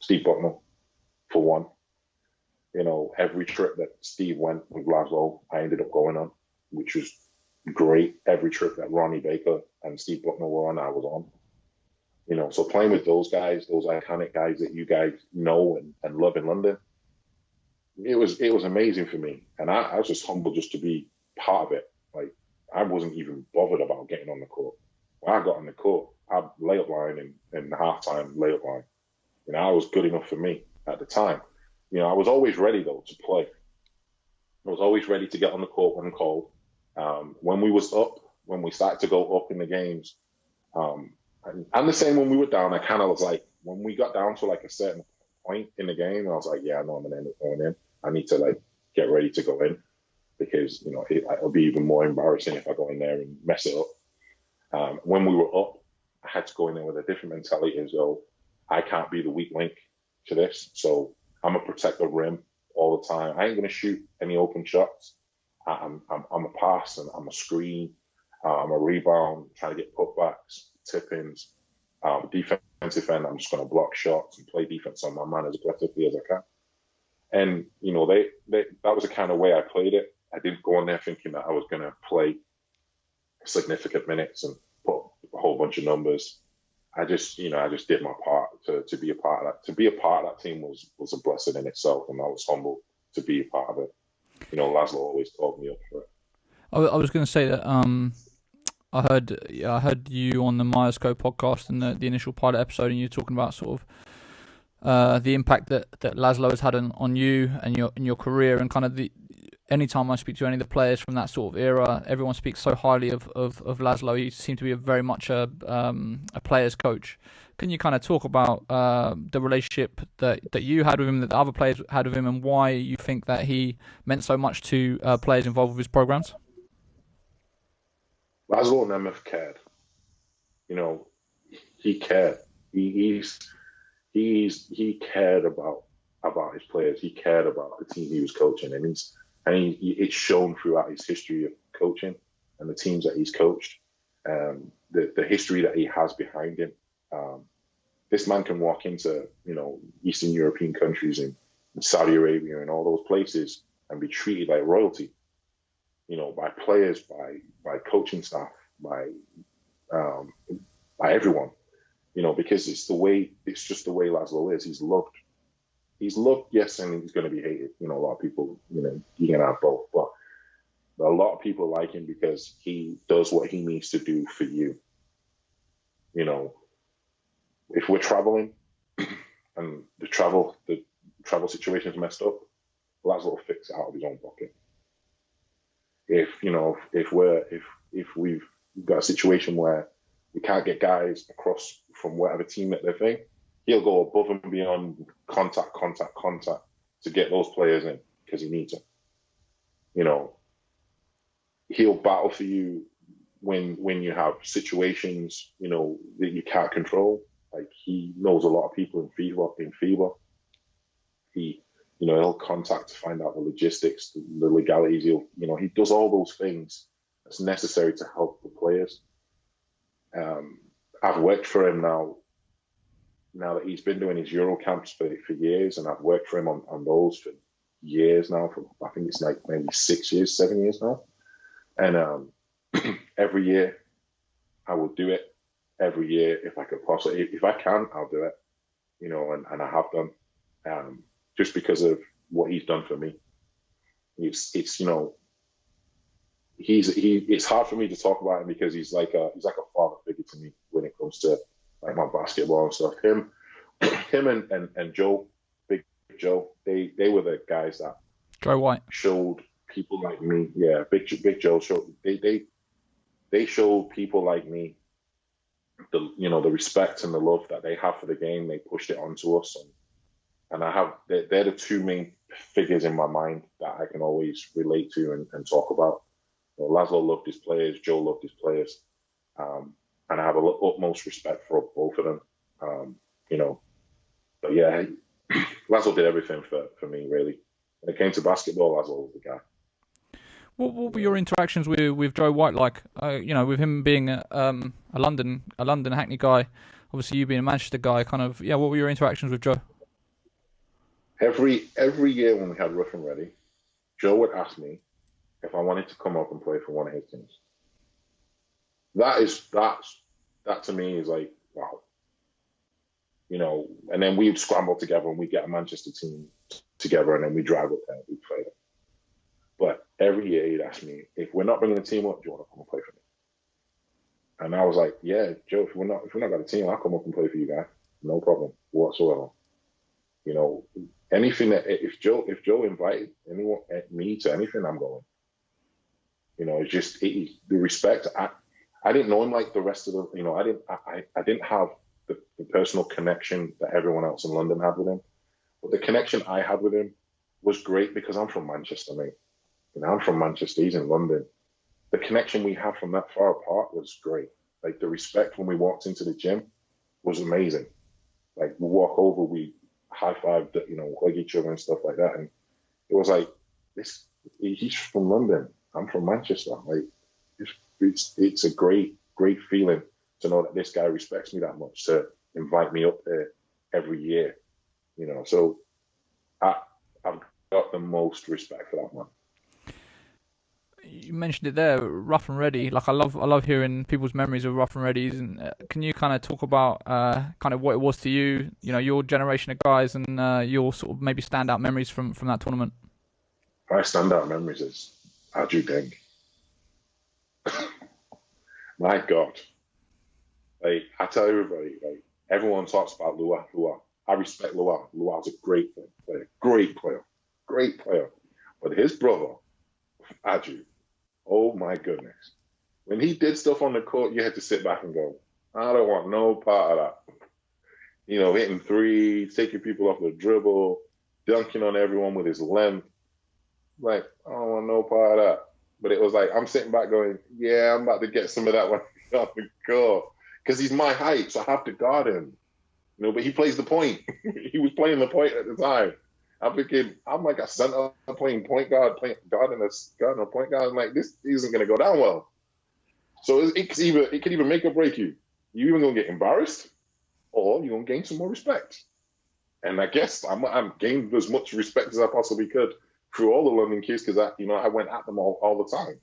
Steve Bucknell, for one. Every trip that Steve went with Laszlo, I ended up going on, which was great. Every trip that Ronnie Baker and Steve Bucknell were on, I was on. So playing with those guys, those iconic guys that you guys know and love in London, it was amazing for me. And I was just humbled just to be part of it. Like, I wasn't even bothered about getting on the court. When I got on the court, I'd layup line and halftime layup line. I was good enough for me at the time. I was always ready, though, to play. I was always ready to get on the court when called. When we started to go up in the games, and the same when we were down, I kind of was like, when we got down to like a certain point in the game, I was like, yeah, I know I'm going to end up going in. I need to like get ready to go in because, it'll be even more embarrassing if I go in there and mess it up. When we were up, I had to go in there with a different mentality as though I can't be the weak link to this. So I'm going to protect the rim all the time. I ain't going to shoot any open shots. I'm a pass and I'm a screen. I'm a rebound, trying to get putbacks, tip-ins. Defensive end, I'm just going to block shots and play defense on my man as aggressively as I can. And, that was the kind of way I played it. I didn't go in there thinking that I was going to play significant minutes and put a whole bunch of numbers. I just did my part to be a part of that. To be a part of that team was a blessing in itself, and I was humbled to be a part of it. Laszlo always called me up for it. I was going to say that I heard you on the Myerscope podcast and the initial pilot episode, and you're talking about sort of the impact that Laszlo has had on you and your career, and kind of anytime I speak to any of the players from that sort of era, everyone speaks so highly of Laszlo. He seemed to be very much a player's coach. Can you kind of talk about the relationship that you had with him, that the other players had with him, and why you think that he meant so much to players involved with his programs? Laszlo never cared. He cared. He cared about his players. He cared about the team he was coaching, and it's shown throughout his history of coaching and the teams that he's coached, the history that he has behind him. This man can walk into Eastern European countries and Saudi Arabia and all those places and be treated like royalty. By players, by coaching staff, by everyone. Because it's just the way Laszlo is. He's loved. He's loved, yes, and he's going to be hated. A lot of people, you can have both, but a lot of people like him because he does what he needs to do for you. If we're traveling and the travel situation is messed up, Laszlo will fix it out of his own pocket. If we've got a situation where we can't get guys across from whatever team that they're in, he'll go above and beyond contact to get those players in because he needs them. He'll battle for you when you have situations, that you can't control. Like, he knows a lot of people in FIBA. He'll contact to find out the logistics, the legalities. He does all those things that's necessary to help the players. I've worked for him now that he's been doing his Euro camps for years, and I've worked for him on those for years now. I think it's like maybe 6 years, 7 years now. And every year I will do it. Every year, if I could possibly, if I can, I'll do it. And I have done. Just because of what he's done for me. It's hard for me to talk about him because he's like a father figure to me when it comes to like my basketball and stuff. Him and Joe, Big Joe, they were the guys that Joe White showed people like me. Yeah, Big Joe showed they they show people like me the respect and the love that they have for the game. They pushed it onto us, and they're the two main figures in my mind that I can always relate to and talk about. Laszlo loved his players, Joe loved his players, and I have utmost respect for both of them. But yeah, Laszlo did everything for me, really. When it came to basketball, Laszlo was the guy. What were your interactions with Joe White like? With him being a London Hackney guy, obviously you being a Manchester guy, what were your interactions with Joe? Every year when we had Rough and Ready, Joe would ask me if I wanted to come up and play for one of his teams. That to me is like, wow. And then we'd scramble together and we'd get a Manchester team together and then we'd drive up there and we'd play them. But every year he'd ask me, if we're not bringing the team up, do you want to come and play for me? And I was like, yeah, Joe, if we're not got a team, I'll come up and play for you guys. No problem whatsoever. Anything that if Joe invited me to anything, I'm going. It's just the respect. I didn't know him like the rest of the. I didn't have the personal connection that everyone else in London had with him, but the connection I had with him was great because I'm from Manchester, mate. I'm from Manchester. He's in London. The connection we had from that far apart was great. Like the respect when we walked into the gym was amazing. Like we walk over, we high-fived, hug each other and stuff like that. And it was like, he's from London. I'm from Manchester. Like, it's a great, great feeling to know that this guy respects me that much to invite me up there every year. So I've got the most respect for that man. You mentioned it there, Rough and Ready. Like I love hearing people's memories of Rough and Readies. And can you kind of talk about kind of what it was to you? Your generation of guys and your sort of maybe standout memories from that tournament. My standout memories is Aju Deng. My God, like I tell everybody, like everyone talks about Lua. I respect Lua. Lua's a great player, great player. But his brother, Aju. Oh my goodness. When he did stuff on the court, you had to sit back and go, I don't want no part of that. Hitting threes, taking people off the dribble, dunking on everyone with his length. Like, I don't want no part of that. But it was like, I'm sitting back going, yeah, I'm about to get some of that one off the court. Because he's my height, so I have to guard him. But he plays the point. He was playing the point at the time. I'm like a center playing point guard, guarding a point guard. I'm like, this isn't going to go down well. So it could either make or break you. You're even going to get embarrassed, or you're going to gain some more respect. And I guess I'm gained as much respect as I possibly could through all the London kids because I went at them all the time.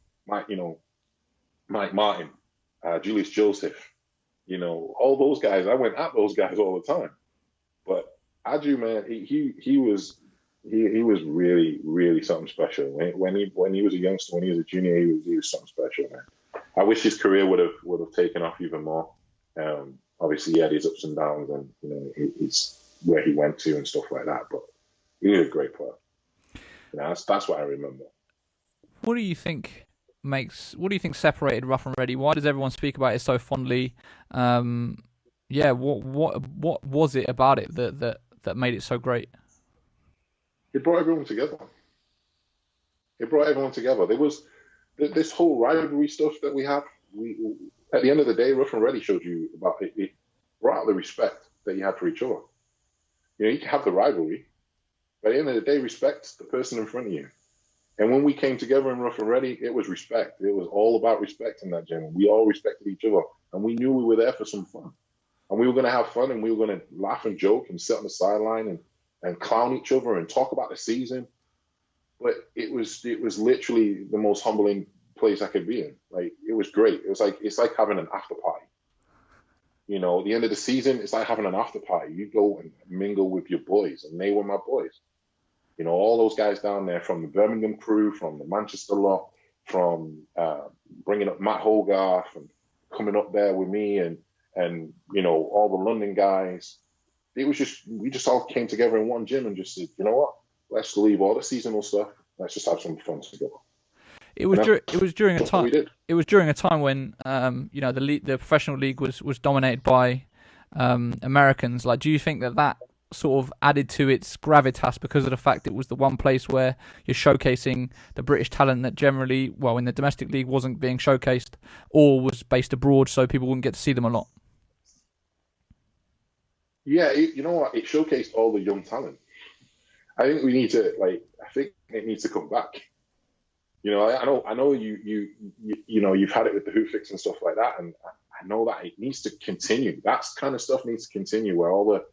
Mike Martin, Julius Joseph, all those guys. I went at those guys all the time. But Aju, man, he was really, really something special. When he was a youngster, when he was a junior, he was something special, man. I wish his career would have taken off even more. Obviously, he had his ups and downs, and it's where he went to and stuff like that. But he was a great player. That's what I remember. What do you think separated Rough and Ready? Why does everyone speak about it so fondly? What was it about it that made it so great? It brought everyone together. There was this whole rivalry stuff that we have. At the end of the day, Rough and Ready showed you about it. It brought out the respect that you had for each other. You can have the rivalry, but at the end of the day, respect the person in front of you. And when we came together in Rough and Ready, it was respect. It was all about respect in that gym. We all respected each other, and we knew we were there for some fun. And we were going to have fun, and we were going to laugh and joke and sit on the sideline and clown each other and talk about the season. But it was literally the most humbling place I could be in. Like, it was great. It's like having an after party. At the end of the season, it's like having an after party. You go and mingle with your boys, and they were my boys. All those guys down there from the Birmingham crew, from the Manchester lot, from bringing up Matt Hogarth and coming up there with me and all the London guys. It was we just all came together in one gym and just said, you know what? Let's leave all the seasonal stuff. Let's just have some fun together. It was during a That's what we time. did. It was during a time when the professional league was dominated by Americans. Like, do you think that sort of added to its gravitas because of the fact it was the one place where you're showcasing the British talent that generally, well, in the domestic league wasn't being showcased or was based abroad, so people wouldn't get to see them a lot? Yeah, you know what? It showcased all the young talent. I think we need to I think it needs to come back. You know, I know you've had it with the Hoopsfix and stuff like that, and I know that it needs to continue. That kind of stuff needs to continue, where all the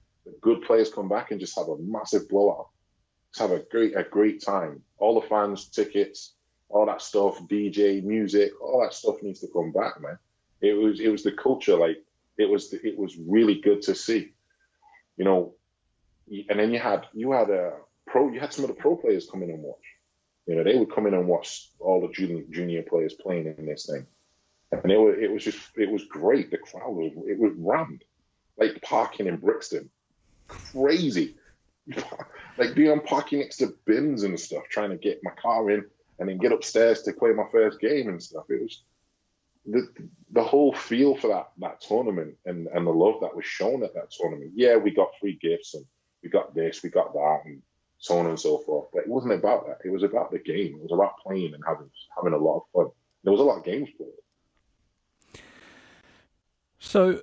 good players come back and just have a massive blowout. Just have a great time. All the fans, tickets, all that stuff, DJ, music, all that stuff needs to come back, man. It was the culture, it was really good to see. You know, and then you had some of the pro players come in and watch. You know, they would come in and watch all the junior players playing in this thing, and it was great. The crowd was rammed, like parking in Brixton, crazy. Like being on parking next to bins and stuff, trying to get my car in and then get upstairs to play my first game and stuff. It was the whole feel for that tournament and the love that was shown at that tournament. Yeah, we got free gifts and we got this, we got that, and so on and so forth. But it wasn't about that. It was about the game. It was about playing and having a lot of fun. There was a lot of games played. So,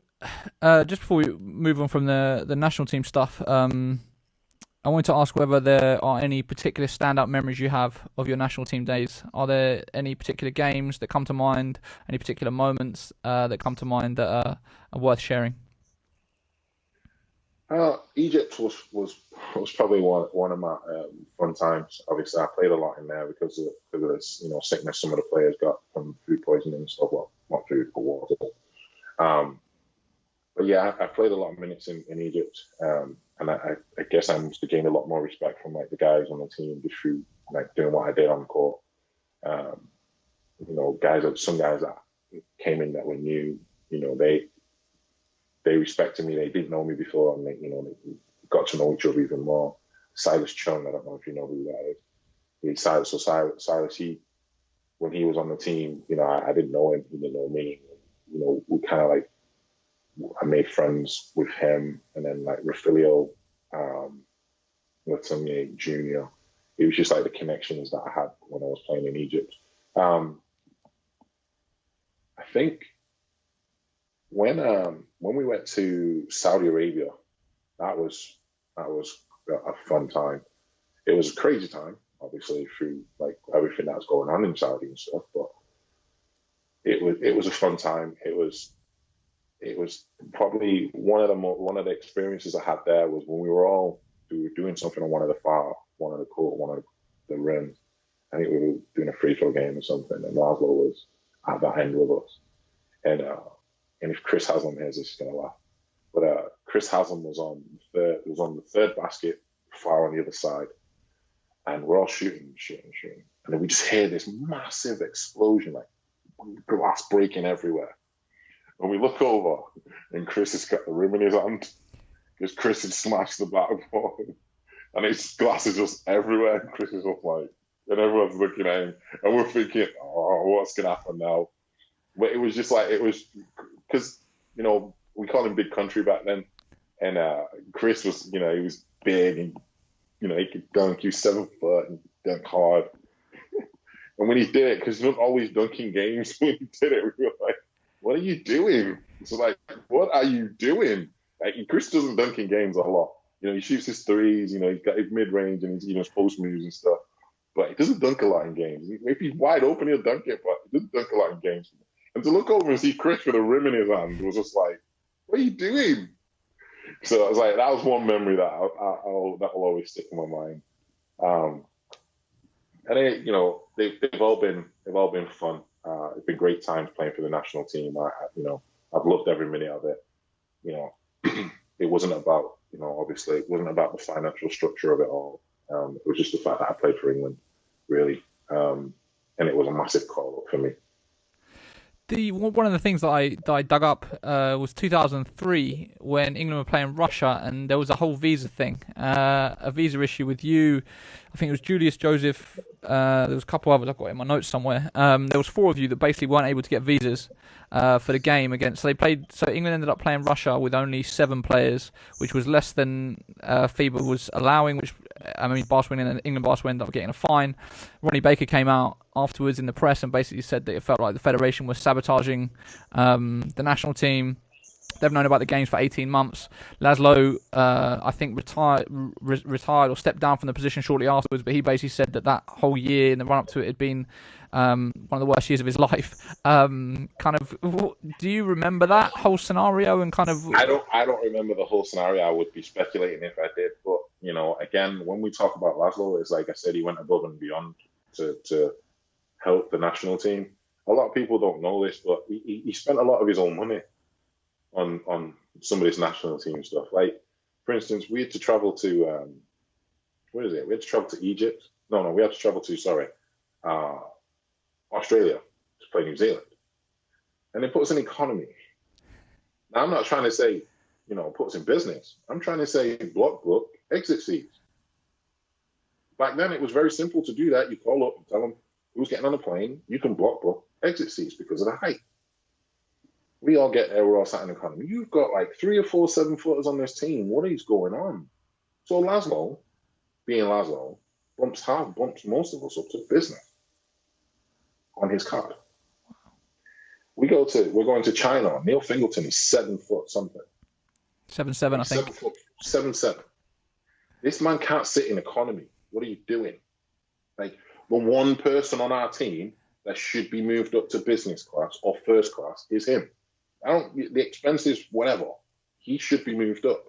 just before we move on from the national team stuff, I wanted to ask whether there are any particular standout memories you have of your national team days. Are there any particular games that come to mind, any particular moments that come to mind that are worth sharing? Egypt was probably one of my fun times. Obviously, I played a lot in there because of this, sickness some of the players got from food poisoning and stuff. Well, not food, but water. But yeah, I played a lot of minutes in Egypt, and I guess I must have gained a lot more respect from the guys on the team just through doing what I did on the court. Some guys that came in that were new, they respected me. They didn't know me before, and they got to know each other even more. Silas Chung, I don't know if you know who that is. Silas, when he was on the team, I didn't know him, he didn't know me. We kind of I made friends with him, and then Rafilio, Latumye Jr. It was just the connections that I had when I was playing in Egypt. I think when we went to Saudi Arabia, that was a fun time. It was a crazy time, obviously, through everything that was going on in Saudi and stuff. But it was a fun time. It was probably one of the experiences I had there was when we were doing something on one of the court, one of the rims. I think we were doing a free throw game or something, and Laszlo was at that end with us. And if Chris Haslam hears this, he's gonna laugh. But Chris Haslam was on the third basket, far on the other side, and we're all shooting, and then we just hear this massive explosion, glass breaking everywhere. And we look over, and Chris has got the rim in his hand because Chris had smashed the backboard, and his glass is just everywhere. And Chris is just and everyone's looking at him, and we're thinking, "Oh, what's gonna happen now?" But it was just because we called him Big Country back then, and Chris was he was big and he could dunk. He was 7 foot and dunk hard. And when he did it, because he wasn't always dunking games, when he did it, we were like, "What are you doing?" It's what are you doing? Chris doesn't dunk in games a lot. He shoots his threes. He's got his mid range and his post moves and stuff. But he doesn't dunk a lot in games. If he's wide open, he'll dunk it, but he doesn't dunk a lot in games. And to look over and see Chris with a rim in his hand was just what are you doing? So I was that was one memory that that will always stick in my mind. And they've all been fun. It's been great times playing for the national team. I've loved every minute of it. It wasn't about, obviously it wasn't about the financial structure of it all. It was just the fact that I played for England, really. And it was a massive call up for me. One of the things that I dug up was 2003 when England were playing Russia, and there was a whole visa thing, a visa issue with you. I think it was Julius Joseph, there was a couple others I've got in my notes somewhere. There was 4 of you that basically weren't able to get visas for the game against. So they played. So England ended up playing Russia with only 7 players, which was less than FIBA was allowing. Which England basketball ended up getting a fine. Ronnie Baker came out afterwards in the press and basically said that it felt like the federation was sabotaging the national team. They've known about the games for 18 months. Laszlo, I think, retired or stepped down from the position shortly afterwards, but he basically said that whole year in the run-up to it had been one of the worst years of his life. Do you remember that whole scenario and kind of... I don't remember the whole scenario. I would be speculating if I did, but, again, when we talk about Laszlo, it's like I said, he went above and beyond to help the national team. A lot of people don't know this, but he spent a lot of his own money on some of this national team stuff. Like, for instance, we had to travel to We had to travel to Egypt. No, we had to travel to Australia to play New Zealand, and they put us in economy. Now, I'm not trying to say put us in business. I'm trying to say block book exit seats. Back then, it was very simple to do that. You call up and tell them who's getting on the plane. You can block book exit seats because of the height. We all get there, we're all sat in economy. You've got like 3 or 4 7-footers on this team. What is going on? So Laszlo, being Laszlo, bumps most of us up to business on his card. We're going to China. Neil Fingleton is 7 foot something. 7'7", I think. 7'7". This man can't sit in economy. What are you doing? Like, the one person on our team that should be moved up to business class or first class is him. The expenses, whatever. He should be moved up.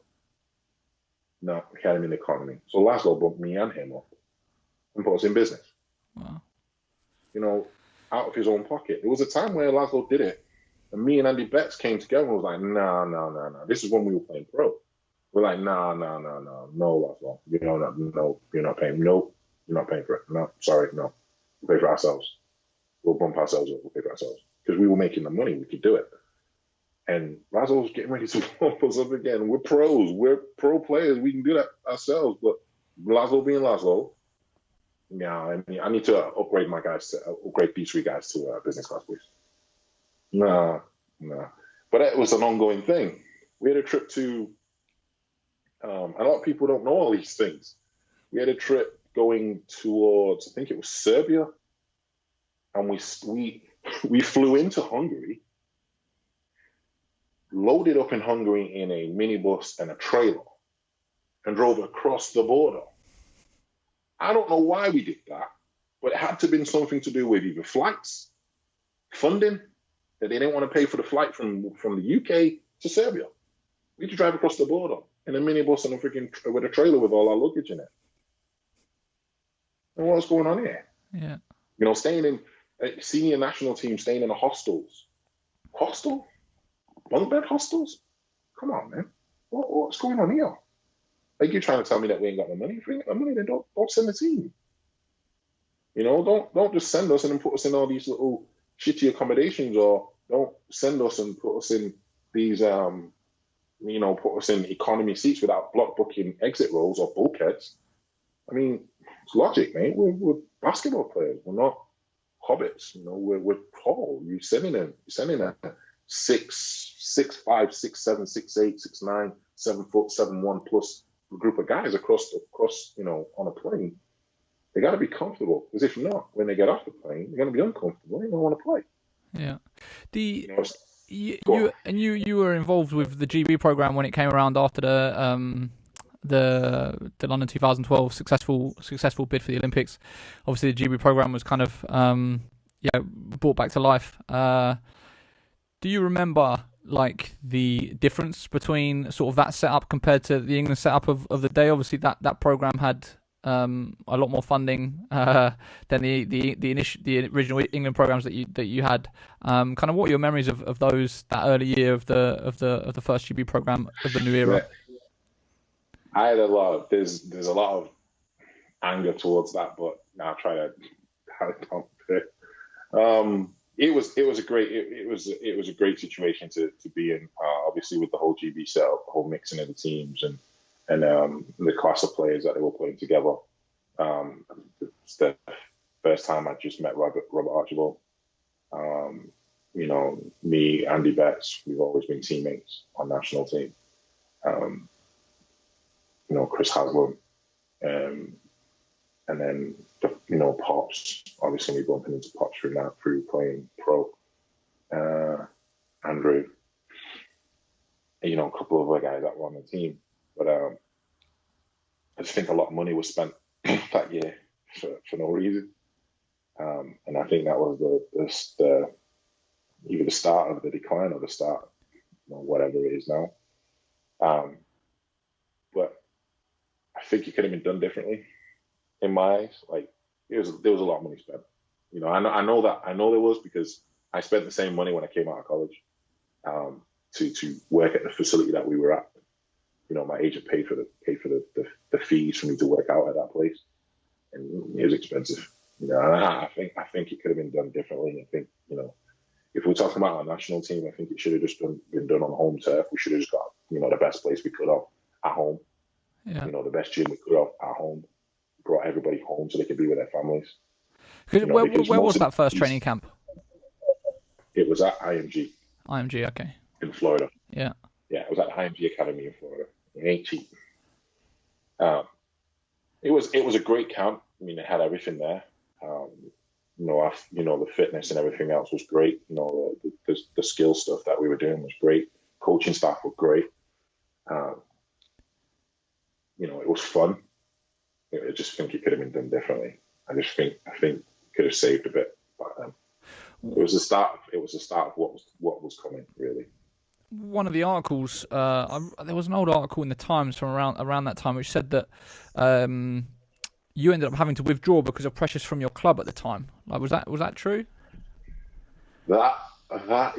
No, we had him in economy. So Laszlo bumped me and him up and put us in business. Wow. Out of his own pocket. There was a time where Laszlo did it, and me and Andy Betts came together and was like, no. This is when we were playing pro. We're like, no, Laszlo. You're not paying. No, you're not paying for it. No, sorry, no. We'll pay for ourselves. We'll bump ourselves up. We'll pay for ourselves. Because we were making the money. We could do it. And Laszlo was getting ready to bump us up again. We're pros. We're pro players. We can do that ourselves. But Laszlo being Laszlo, I need to upgrade these 3 guys to business class, please. No. But it was an ongoing thing. We had a trip to, a lot of people don't know all these things. We had a trip going towards, I think it was Serbia, and we flew into Hungary, loaded up in Hungary in a minibus and a trailer, and drove across the border. I don't know why we did that, but it had to have been something to do with either flights, funding, that they didn't want to pay for the flight from the UK to Serbia. We had to drive across the border in a minibus and with a trailer with all our luggage in it. And what's going on here? Yeah. Staying in senior national team, staying in the hostels. Hostel? Bunk bed hostels? Come on, man. What's going on here? Like, you're trying to tell me that we ain't got no money? If we ain't got no money, then don't send the team. Don't just send us and then put us in all these little shitty accommodations, or don't send us and put us in these, put us in economy seats without block booking exit rows or bulkheads. I mean, it's logic, mate. We're basketball players. We're not hobbits. We're tall. You're sending a 6'5", 6'7", 6'8", 6'9", 7 foot, 7'1" plus a group of guys across on a plane. They got to be comfortable, because if not, when they get off the plane, they're going to be uncomfortable. They don't want to play. Yeah. You were involved with the GB program when it came around after the London 2012 successful bid for the Olympics. Obviously, the GB program was kind of brought back to life. Do you remember like the difference between sort of that setup compared to the England setup of the day? Obviously, that program had a lot more funding than the original England programs that you had. Kind of what are your memories of those, that early year of the first GB program of the new era? I had there's a lot of anger towards that, but I'll try to it was a great situation to be in, obviously, with the whole GB setup, the whole mixing of the teams and the class of players that they were putting together. First time I just met Robert Archibald. Me, Andy Betts, we've always been teammates on national team. Chris Haslam, and then Pops. Obviously, we bumped into Pops through playing pro. Andrew, a couple of other guys that were on the team, but I just think a lot of money was spent that year for no reason, and I think that was the either the start of the decline or the start, whatever it is now. But I think it could have been done differently, in my eyes. Like there was a lot of money spent. I know there was, because I spent the same money when I came out of college to work at the facility that we were at. My agent paid for the fees for me to work out at that place, and it was expensive. I think it could have been done differently. I think if we're talking about our national team, I think it should have just been done on home turf. We should have just got the best place we could have at home. Yeah. The best gym we could have at home. Brought everybody home so they could be with their families. Where was that first training camp? It was at IMG. IMG, okay. In Florida. Yeah. Yeah, it was at the IMG Academy in Florida. It ain't cheap. It was a great camp. I mean, it had everything there. The fitness and everything else was great. The skill stuff that we were doing was great. Coaching staff were great. It was fun. I just think it could have been done differently. I think it could have saved a bit. But it was the start. It was the start of what was coming, really. One of the articles, there was an old article in the Times from around that time, which said that you ended up having to withdraw because of pressures from your club at the time. Like, was that true? That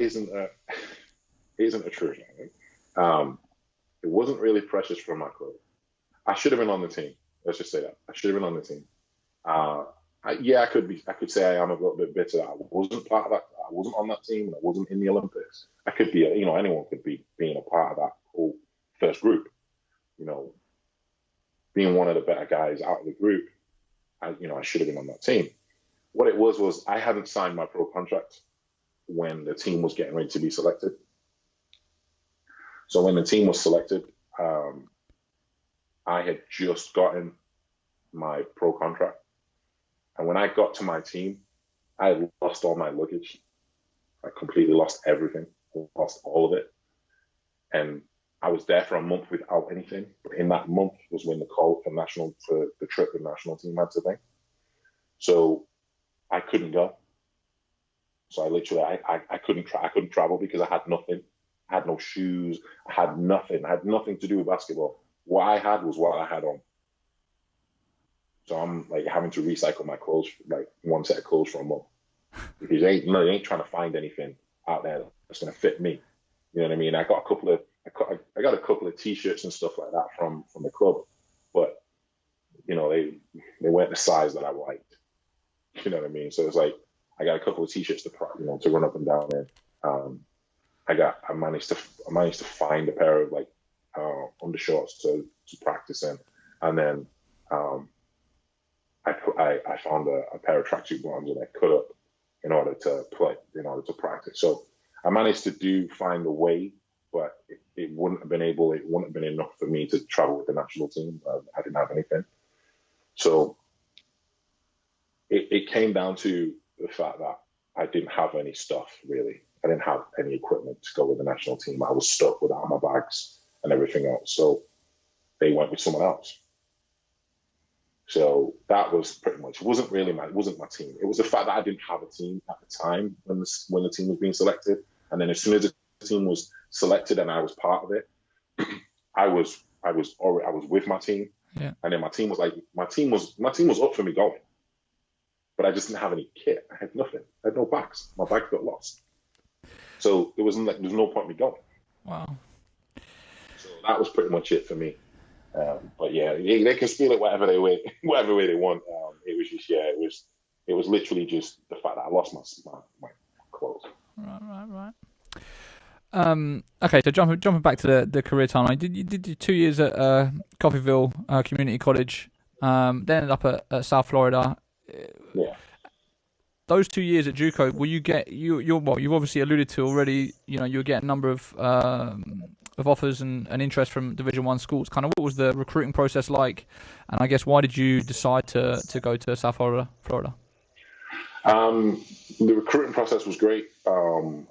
isn't a truth. It wasn't really pressures from my club. I should have been on the team. Let's just say that I should have been on the team. I could say I am a little bit bitter that I wasn't part of that. I wasn't on that team, and I wasn't in the Olympics. I could be, anyone could be being a part of that whole first group. Being one of the better guys out of the group, I should have been on that team. What it was I hadn't signed my pro contract when the team was getting ready to be selected. So when the team was selected, I had just gotten my pro contract. And when I got to my team, I had lost all my luggage. I completely lost everything, lost all of it. And I was there for a month without anything. But in that month was when the call for the trip the national team had to think. So I couldn't go. So I literally, I couldn't travel because I had nothing. I had no shoes. I had nothing. I had nothing to do with basketball. What I had was what I had on. So I'm like having to recycle my clothes, like one set of clothes for a month, because they ain't trying to find anything out there that's going to fit me. You know what I mean? I got a couple of t-shirts and stuff like that from the club, but they weren't the size that I liked. You know what I mean? So it's like I got a couple of t-shirts to run up and down in. I managed to find a pair of like undershorts to practice in, and then I found a pair of tracksuit bottoms and I cut up in order to practice. So I managed to find a way, but it wouldn't have been enough for me to travel with the national team. I didn't have anything. So it came down to the fact that I didn't have any stuff, really. I didn't have any equipment to go with the national team. I was stuck without my bags and everything else. So they went with someone else. So that was pretty much, it wasn't my team. It was the fact that I didn't have a team at the time when the team was being selected. And then as soon as the team was selected and I was part of it, I was with my team. Yeah. And then my team was up for me going. But I just didn't have any kit. I had nothing. I had no bags. My bags got lost. So there was no point in me going. Wow. So that was pretty much it for me. But yeah, they can steal it whatever way they want. It was literally just the fact that I lost my clothes. Right. Okay, so jumping back to the career timeline, you did 2 years at Coffeyville Community College, then ended up at South Florida. Yeah. those 2 years at JUCO, will you get you're well? You've obviously alluded to already. You know, you'll get a number of offers and interest from Division One schools. Kind of, what was the recruiting process like? And I guess why did you decide to go to South Florida? The recruiting process was great. The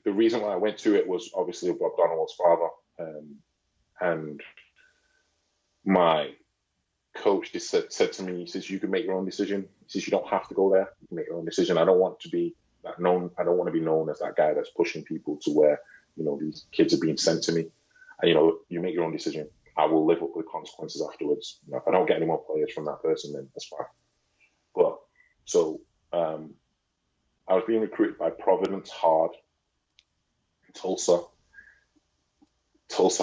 reason why I went to it was obviously Bob Donald's father, and my coach just said to me, he says, you can make your own decision. He says, you don't have to go there. You can make your own decision. I don't want to be known. I don't want to be known as that guy that's pushing people to where, these kids are being sent to me. And, you make your own decision. I will live up with the consequences afterwards. If I don't get any more players from that person, then that's fine. But so I was being recruited by Providence hard, Tulsa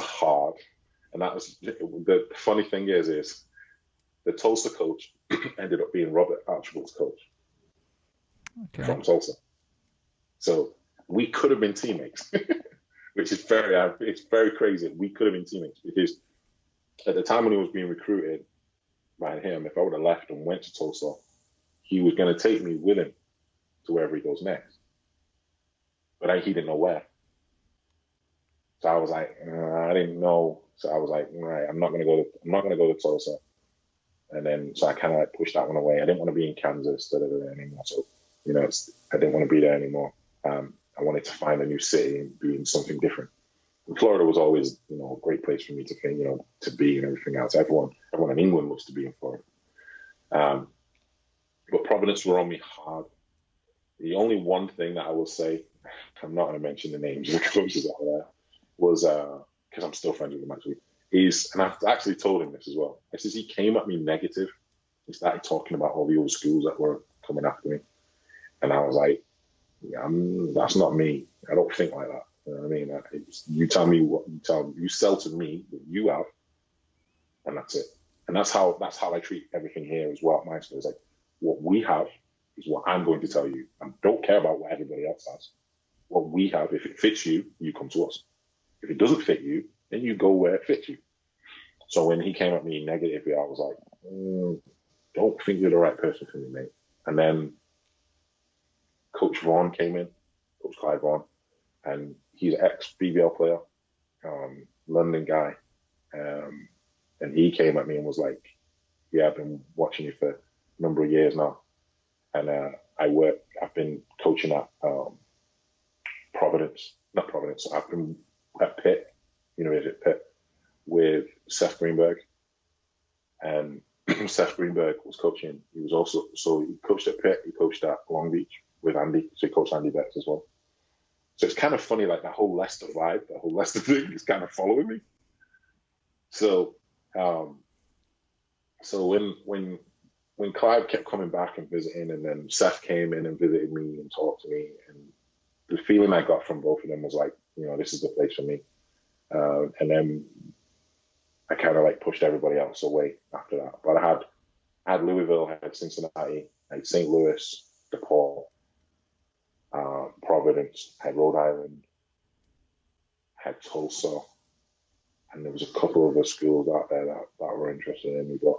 hard. And that was the funny thing is the Tulsa coach ended up being Robert Archibald's coach from Tulsa. So we could have been teammates, which is it's very crazy. We could have been teammates because at the time when he was being recruited by him, if I would have left and went to Tulsa, he was going to take me with him to wherever he goes next. But he didn't know where. So I was like, I didn't know. So I was like, all right, I'm not going to go to Tulsa. And then, so I kind of pushed that one away. I didn't want to be in Kansas anymore. So, I didn't want to be there anymore. I wanted to find a new city and doing something different. And Florida was always, a great place for me to think, to be and everything else. Everyone in England loves to be in Florida. But Providence were on me hard. The only one thing that I will say, I'm not going to mention the names of the coaches out there, was, because I'm still friends with them actually, and I've actually told him this as well. I says he came at me negative. He started talking about all the old schools that were coming after me. And I was like, that's not me. I don't think like that. You know what I mean? You tell me what you sell to me what you have, and that's it. And that's how I treat everything here as well at my school. It's like, what we have is what I'm going to tell you. I don't care about what everybody else has. What we have, if it fits you, you come to us. If it doesn't fit you, then you go where it fits you. So when he came at me negatively, I was like, don't think you're the right person for me, mate. And then Coach Vaughn came in, Coach Clive Vaughn, and he's an ex-BBL player, London guy. And he came at me and was like, yeah, I've been watching you for a number of years now. And I've been coaching at I've been at Pitt, University at Pitt, with Seth Greenberg. And Seth Greenberg was coaching. He coached at Pitt, he coached at Long Beach with Andy. So he coached Andy Betts as well. So it's kind of funny, like that whole Leicester vibe, that whole Leicester thing is kind of following me. So, when Clive kept coming back and visiting, and then Seth came in and visited me and talked to me, and the feeling I got from both of them was like, this is the place for me. And then I kind of like pushed everybody else away after that. But I had Louisville, I had Cincinnati, I had St. Louis, DePaul, Providence, I had Rhode Island, I had Tulsa, and there was a couple of other schools out there that were interested in me. But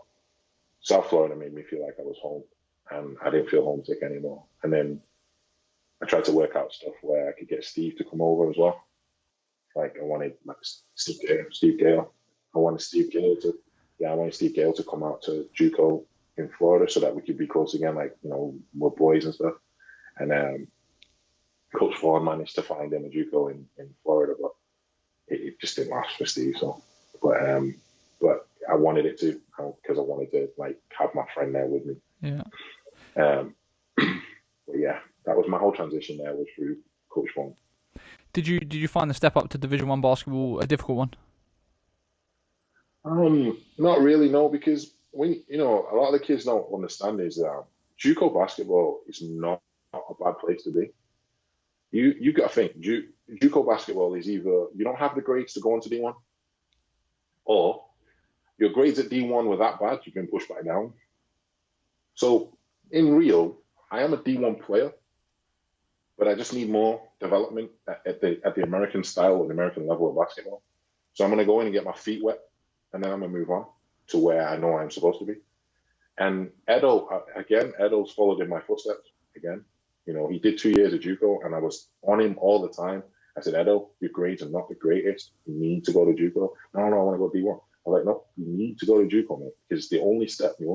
South Florida made me feel like I was home, and I didn't feel homesick anymore. And then I tried to work out stuff where I could get Steve to come over as well. Like I wanted Steve Gale. I wanted Steve Gale to come out to JUCO in Florida so that we could be close again, like, we're boys and stuff. And Coach Vaughn managed to find him a JUCO in Florida, but it just didn't last for Steve. So, but I wanted it to, because I wanted to like have my friend there with me. Yeah. But yeah, that was my whole transition there was through Coach Vaughn. Did you find the step up to Division One basketball a difficult one? Not really, no, because when a lot of the kids don't understand is that JUCO basketball is not a bad place to be. You got to think JUCO basketball is either you don't have the grades to go into D1, or your grades at D1 were that bad you've been pushed back down. So in real, I am a D1 player, but I just need more development at the American style or the American level of basketball. So I'm going to go in and get my feet wet, and then I'm going to move on to where I know I'm supposed to be. And Edo's followed in my footsteps again. He did 2 years of JUCO, and I was on him all the time. I said, Edo, your grades are not the greatest. You need to go to JUCO. No, I want to go D1. I'm like, no, you need to go to JUCO, mate, because it's the only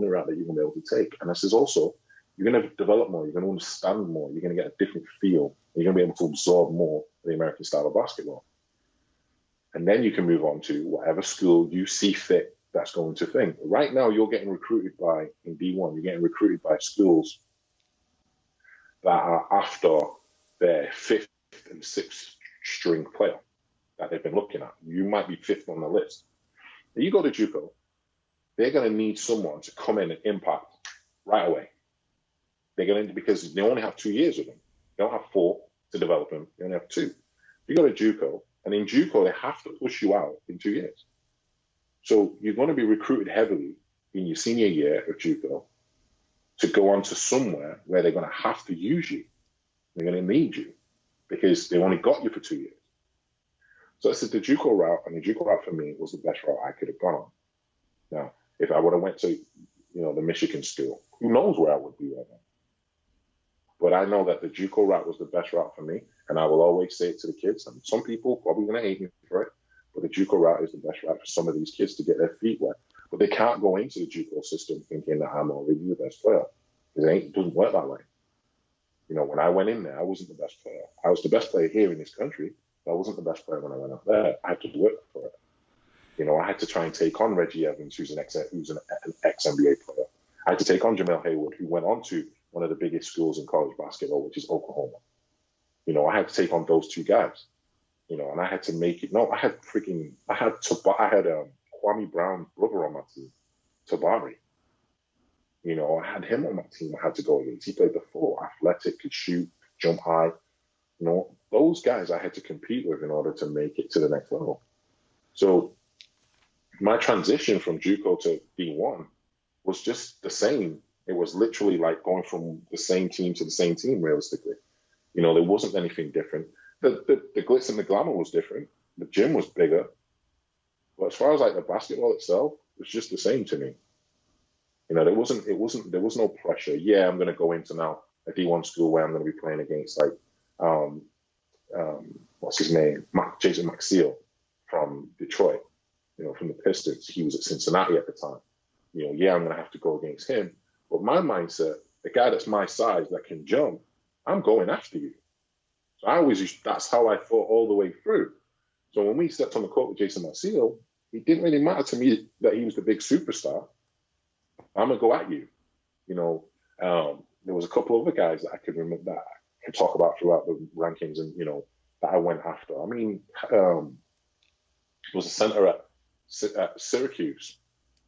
route that you're going to be able to take. And I says, also, you're going to develop more. You're going to understand more. You're going to get a different feel. You're going to be able to absorb more of the American style of basketball. And then you can move on to whatever school you see fit that's going to think. Right now, you're getting recruited in D1, you're getting recruited by schools that are after their fifth and sixth string player that they've been looking at. You might be fifth on the list. If you go to JUCO, they're going to need someone to come in and impact right away. They're going to, because they only have 2 years of them. They don't have 4 to develop them. They only have 2. You go to JUCO, and in JUCO, they have to push you out in 2 years. So you're going to be recruited heavily in your senior year of JUCO to go on to somewhere where they're going to have to use you. They're going to need you because they only got you for 2 years. So I said the JUCO route, and the JUCO route for me was the best route I could have gone on. Now, if I would have went to, the Michigan school, who knows where I would be right now. But I know that the JUCO route was the best route for me, and I will always say it to the kids. And some people probably going to hate me for it, but the JUCO route is the best route for some of these kids to get their feet wet. But they can't go into the JUCO system thinking that I'm already the best player, because it doesn't work that way. When I went in there, I wasn't the best player. I was the best player here in this country, but I wasn't the best player when I went up there. I had to work for it. I had to try and take on Reggie Evans, who's an ex-NBA player. I had to take on Jamel Hayward, who went on to one of the biggest schools in college basketball, which is Oklahoma. I had to take on those 2 guys, and I had to make it. No, I had Kwame Brown's brother on my team, Tabari. I had him on my team. I had to go against. He played the 4, athletic, could shoot, jump high. Those guys I had to compete with in order to make it to the next level. So my transition from JUCO to D1 was just the same. It was literally like going from the same team to the same team, realistically. There wasn't anything different. The glitz and the glamour was different. The gym was bigger. But as far as like the basketball itself, it was just the same to me. There was no pressure. Yeah, I'm going to go into now a D1 school where I'm going to be playing against like, what's his name? Jason Maxiell from Detroit, from the Pistons. He was at Cincinnati at the time. Yeah, I'm going to have to go against him. But my mindset, the guy that's my size that can jump, I'm going after you. So that's how I thought all the way through. So when we stepped on the court with Jason Maxiell, it didn't really matter to me that he was the big superstar. I'm going to go at you. There was a couple of other guys that I could remember that I could talk about throughout the rankings and, that I went after. I mean, there was a center at Syracuse.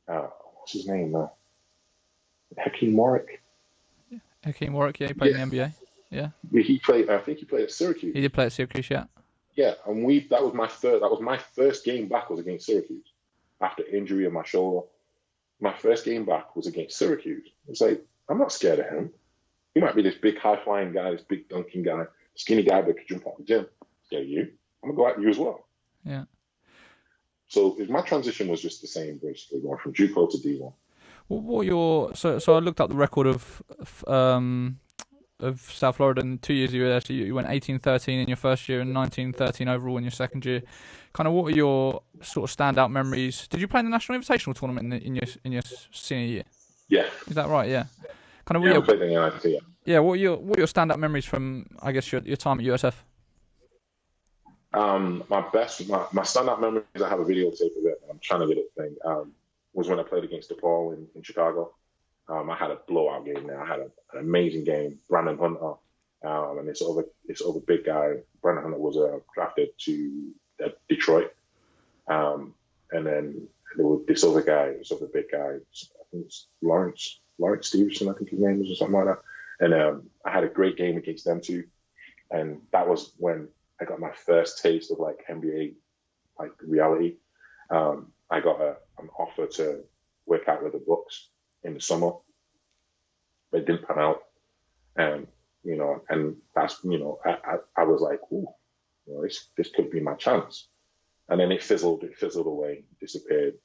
What's his name now? Hakeem Warwick. Yeah. Hakeem Warwick, yeah, he played in the NBA. Yeah. I think he played at Syracuse. He did play at Syracuse, yeah. Yeah, and that was my first game back was against Syracuse. After injury of my shoulder, my first game back was against Syracuse. It's like, I'm not scared of him. He might be this big high-flying guy, this big dunking guy, skinny guy that could jump out the gym. Scare you. I'm going to go at you as well. Yeah. So my transition was just the same, basically, going from JUCO to D1. Well, what are your... So I looked up the record of South Florida in 2 years you were there. So you went 18-13 in your first year and 19-13 overall in your second year. Kind of what are your sort of standout memories? Did you play in the National Invitational Tournament in your senior year? Yeah. Is that right? Yeah. Kind of. Yeah, I played in the NIT, yeah. Yeah. What are your standout memories from, I guess, your time at USF? My standout memories, I have a videotape of it. I'm trying to get it thing. Was when I played against DePaul in Chicago. I had a blowout game there. I had an amazing game. Brandon Hunter, and this other big guy. Brandon Hunter was drafted to Detroit, and then there was this other guy, this other big guy. I think it's Lawrence Stevenson, I think his name was, or something like that. And I had a great game against them too. And that was when I got my first taste of like NBA, like reality. I got an offer to work out with the Bucks in the summer, but it didn't pan out. And that's, I was like, ooh, this could be my chance. And then it fizzled away, disappeared.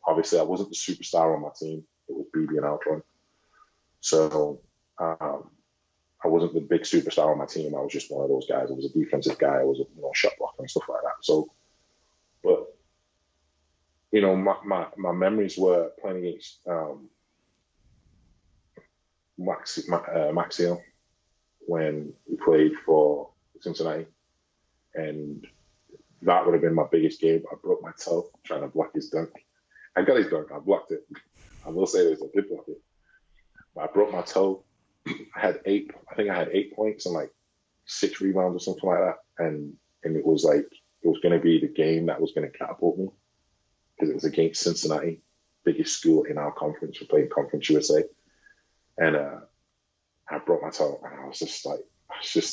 Obviously I wasn't the superstar on my team. It was BBL run. So I wasn't the big superstar on my team. I was just one of those guys. I was a defensive guy. I was a shot blocker and stuff like that. So, but my memories were playing against Maxiel when he played for Cincinnati, and that would have been my biggest game. I broke my toe trying to block his dunk. I got his dunk. I blocked it. I will say this: I did block it. But I broke my toe. I had 8 points and like 6 rebounds or something like that, and it was like it was going to be the game that was going to catapult me because it was against Cincinnati, biggest school in our conference. We played Conference USA, and I broke my toe, and I was just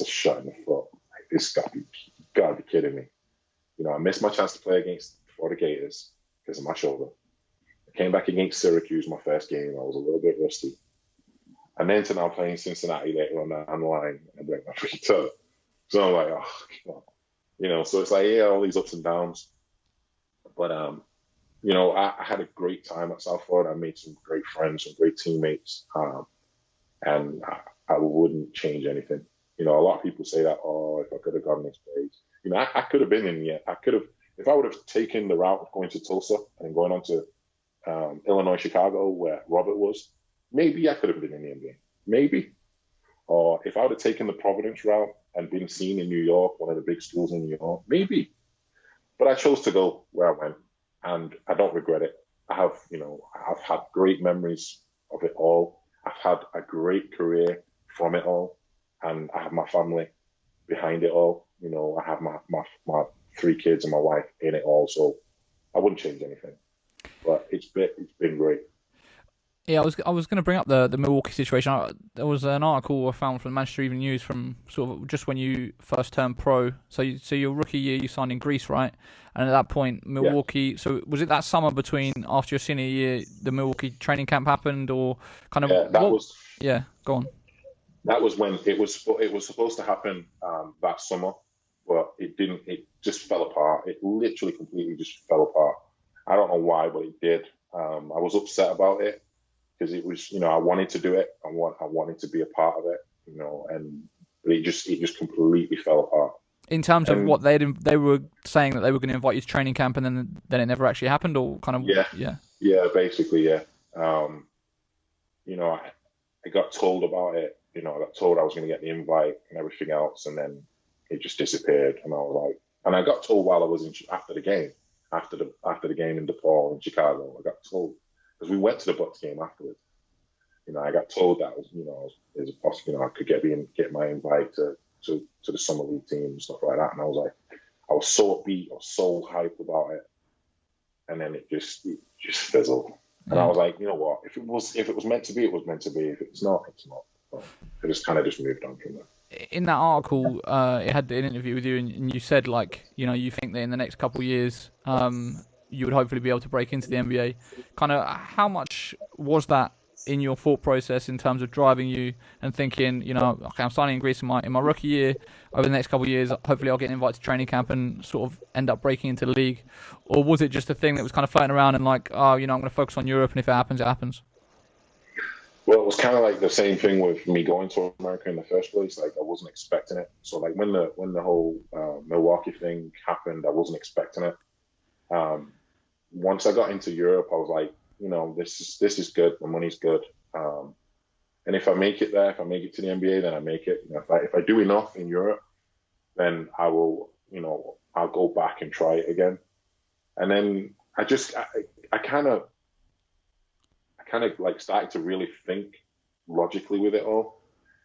a shot in the foot. Like, this gotta be kidding me. I missed my chance to play against the Gators because of my shoulder. I came back against Syracuse, my first game. I was a little bit rusty. And then to now playing Cincinnati later on down the line and break my freaking toe. So I'm like, oh, come on. So it's like, all these ups and downs. But, I had a great time at South Florida. I made some great friends, some great teammates. And I wouldn't change anything. A lot of people say that, if I could have gone this place. I could have been in the I could have, if I would have taken the route of going to Tulsa and going on to Illinois, Chicago, where Robert was, maybe I could have been in the NBA. Maybe. Or if I would have taken the Providence route and been seen in New York, one of the big schools in New York, maybe. But I chose to go where I went, and I don't regret it. I've had great memories of it all. I've had a great career from it all, and I have my family behind it all. I have my 3 kids and my wife in it all, so I wouldn't change anything. But it's been great. Yeah, I was going to bring up the Milwaukee situation. There was an article I found from the Manchester Evening News from sort of just when you first turned pro. So your rookie year you signed in Greece, right? And at that point, Milwaukee. Yeah. So was it that summer between after your senior year, the Milwaukee training camp happened, or kind of? Yeah, go on. That was when it was supposed to happen that summer, but it didn't. It just fell apart. It literally completely just fell apart. I don't know why, but it did. I was upset about it. Because it was, I wanted to do it. I wanted to be a part of it, but it just completely fell apart. In terms of what they were saying that they were going to invite you to training camp, and then it never actually happened, or kind of yeah, basically yeah. I got told about it. I got told I was going to get the invite and everything else, and then it just disappeared. And I was like, and I got told while I was after the game in DePaul in Chicago, I got told. Because we went to the Bucks game afterwards. I got told that there's a possibility, I could get my invite to the summer league team and stuff like that. And I was like, I was so upbeat, I was so hyped about it, and then it just fizzled. And I was like, you know what? If it was meant to be, it was meant to be. If it's not, it's not. So I just kind of moved on from there. In that article, it had an interview with you, and you said you think that in the next couple of years, you would hopefully be able to break into the NBA. Kind of, how much was that in your thought process in terms of driving you and thinking, okay, I'm signing in Greece in my rookie year. Over the next couple of years, hopefully I'll get invited to training camp and sort of end up breaking into the league? Or was it just a thing that was kind of floating around and I'm going to focus on Europe, and if it happens, it happens? Well, it was kind of like the same thing with me going to America in the first place. Like, I wasn't expecting it. So like when the whole Milwaukee thing happened, I wasn't expecting it. Once I got into Europe, I was like, this is good. The money's good. And if I make it there, if I make it to the NBA, then I make it. If I do enough in Europe, then I will, I'll go back and try it again. And then I kind of like started to really think logically with it all.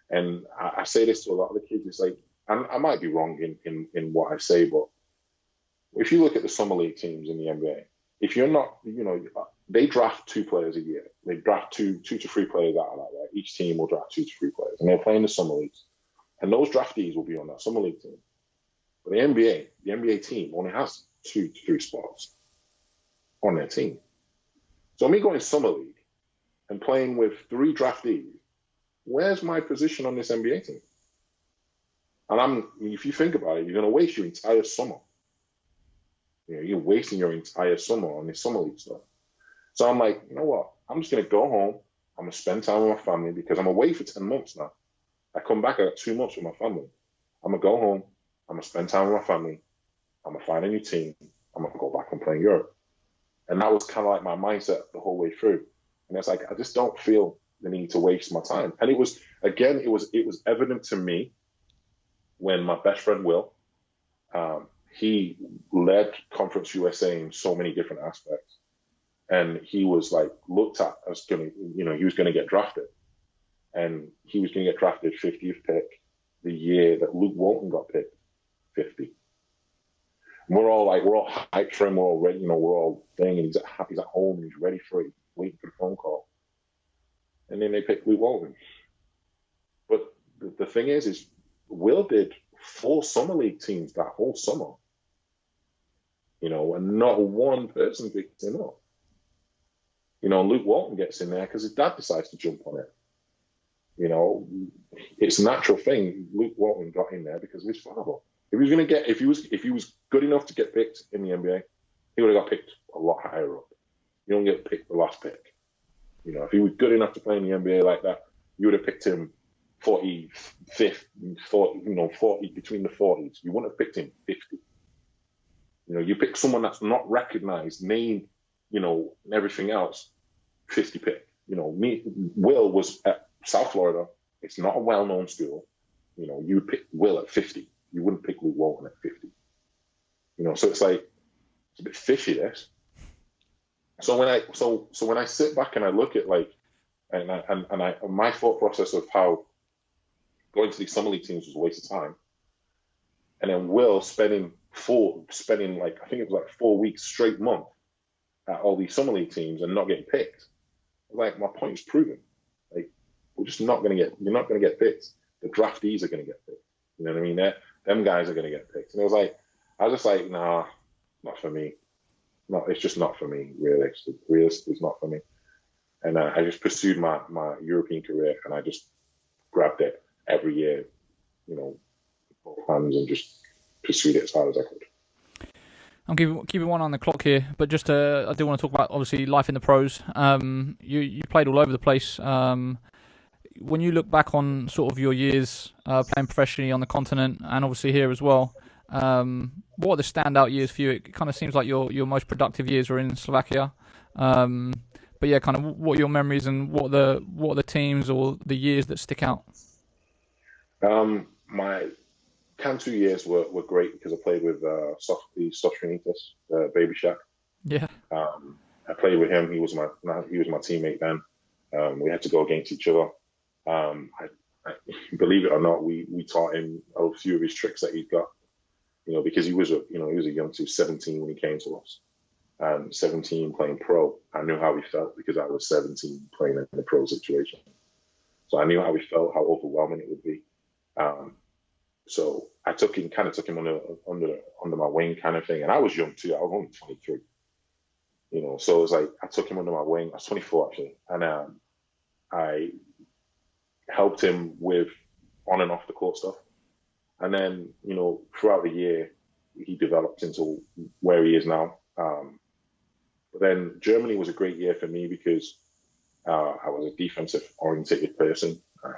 And I say this to a lot of the kids. It's like, I might be wrong in what I say, but if you look at the summer league teams in the NBA, if you're not, they draft 2 players a year. They draft two to 3 players out of that, right? Each team will draft 2 to 3 players, and they're playing the summer leagues. And those draftees will be on that summer league team. But the NBA team only has 2 to 3 spots on their team. So me going summer league and playing with 3 draftees, where's my position on this NBA team? And if you think about it, you're going to waste your entire summer. You're wasting your entire summer on this summer league stuff. So I'm like, you know what? I'm just going to go home. I'm going to spend time with my family because I'm away for 10 months now. I come back, I got 2 months with my family. I'm going to go home. I'm going to spend time with my family. I'm going to find a new team. I'm going to go back and play in Europe. And that was kind of like my mindset the whole way through. And it's like, I just don't feel the need to waste my time. And it was, again, it was evident to me when my best friend, Will, he led Conference USA in so many different aspects. And he was like looked at as he was going to get drafted. And he was going to get drafted 50th pick the year that Luke Walton got picked 50. And we're all hyped for him. We're all ready, we're all thing. And he's at home and he's ready for it, waiting for the phone call. And then they picked Luke Walton. But the thing is Will did 4 summer league teams that whole summer, and not one person picked him up. Luke Walton gets in there because his dad decides to jump on it. It's a natural thing. Luke Walton got in there because of his father. If he was good enough to get picked in the NBA, he would have got picked a lot higher up. You don't get picked the last pick. If he was good enough to play in the NBA like that, you would have picked him 45th, 40 between the 40s. You wouldn't have picked him 50. You pick someone that's not recognized, name, and everything else, 50 pick. Will was at South Florida. It's not a well-known school. You would pick Will at 50. You wouldn't pick Luke Walton at 50. So it's like, it's a bit fishy, this. So when I sit back and I look at my thought process of how going to these summer league teams was a waste of time, and then Will spending I think it was 4 weeks straight month at all these summer league teams and not getting picked. Like, my point is proven. Like, you're not going to get picked. The draftees are going to get picked. You know what I mean? Them guys are going to get picked. And I was just like, nah, not for me. No, it's just not for me, realistically. It's not for me. And I just pursued my European career, and I just grabbed it every year, both hands, and just pursued it as hard as I could. I'm keeping one on the clock here, but just I do want to talk about, obviously, life in the pros. You played all over the place. When you look back on sort of your years playing professionally on the continent and obviously here as well, what are the standout years for you? It kind of seems like your most productive years were in Slovakia. But yeah, kind of what are your memories and what are the teams or the years that stick out? My Cantu years were great because I played with Sofronitas, Baby Shaq. Yeah. I played with him. He was my teammate then. We had to go against each other. I believe it or not, we taught him a few of his tricks that he'd got. Because he was a young 17 when he came to us. 17 playing pro. I knew how he felt because I was 17 playing in a pro situation. So I knew how he felt, how overwhelming it would be. So I took him under my wing kind of thing. And I was young too. I was only 23. So it was like, I took him under my wing. I was 24 actually. And I helped him with on and off the court stuff. And then, throughout the year, he developed into where he is now. But then Germany was a great year for me because I was a defensive-oriented person. I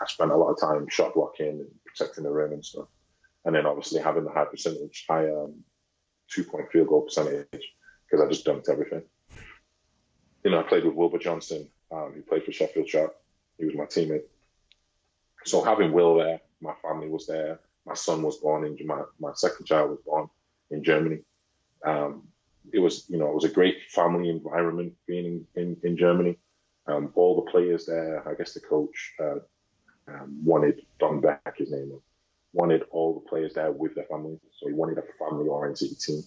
spent a lot of time shot blocking and protecting the rim and stuff. And then obviously having the high 2-point field goal percentage because I just dunked everything. I played with Wilbur Johnson. He played for Sheffield Sharp. He was my teammate. So having Will there, my family was there. My son was born my second child was born in Germany. It was a great family environment being in Germany. All the players there, I guess the coach wanted Don Beck, his name was, wanted all the players there with their families. So he wanted a family-oriented team.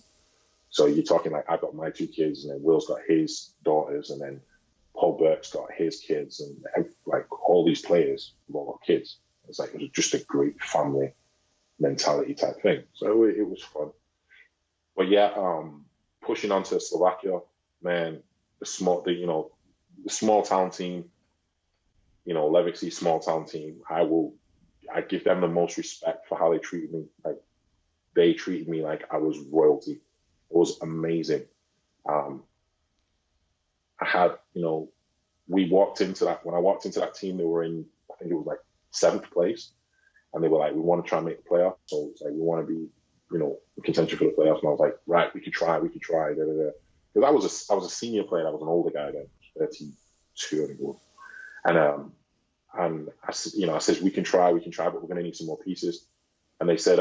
So you're talking like I've got my 2 kids, and then Will's got his daughters, and then Paul Burke's got his kids, and like all these players have all got kids. It was just a great family mentality type thing. So it was fun. But yeah, pushing on to Slovakia, man, the small town team, Levici small town team. I give them the most respect for how they treated me. Like they treated me like I was royalty. It was amazing. I had, we walked into that, when I walked into that team, they were in, I think it was like 7th place. And they were like, we want to try and make the playoffs. So it's like, we want to be, in contention for the playoffs. And I was like, right, we could try. Da, da, da. Because I was a senior player. I was an older guy then, 32, I think it was. And I said, we can try, but we're going to need some more pieces. And they said,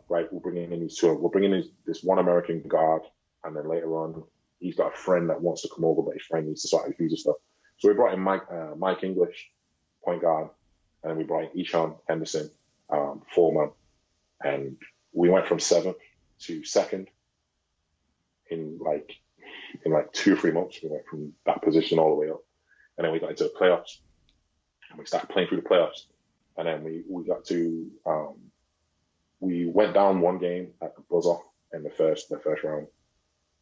right, we're bringing in these two. We're bringing in this one American guard. And then later on, he's got a friend that wants to come over, but his friend needs to sort out his visa stuff. So we brought in Mike English, point guard. And then we brought in Ishan Henderson, foreman. And we went from 7th to 2nd in like 2 or 3 months. We went from that position all the way up. And then we got into the playoffs. And we started playing through the playoffs. And then we got to, we went down 1 game at the buzzer in the first round.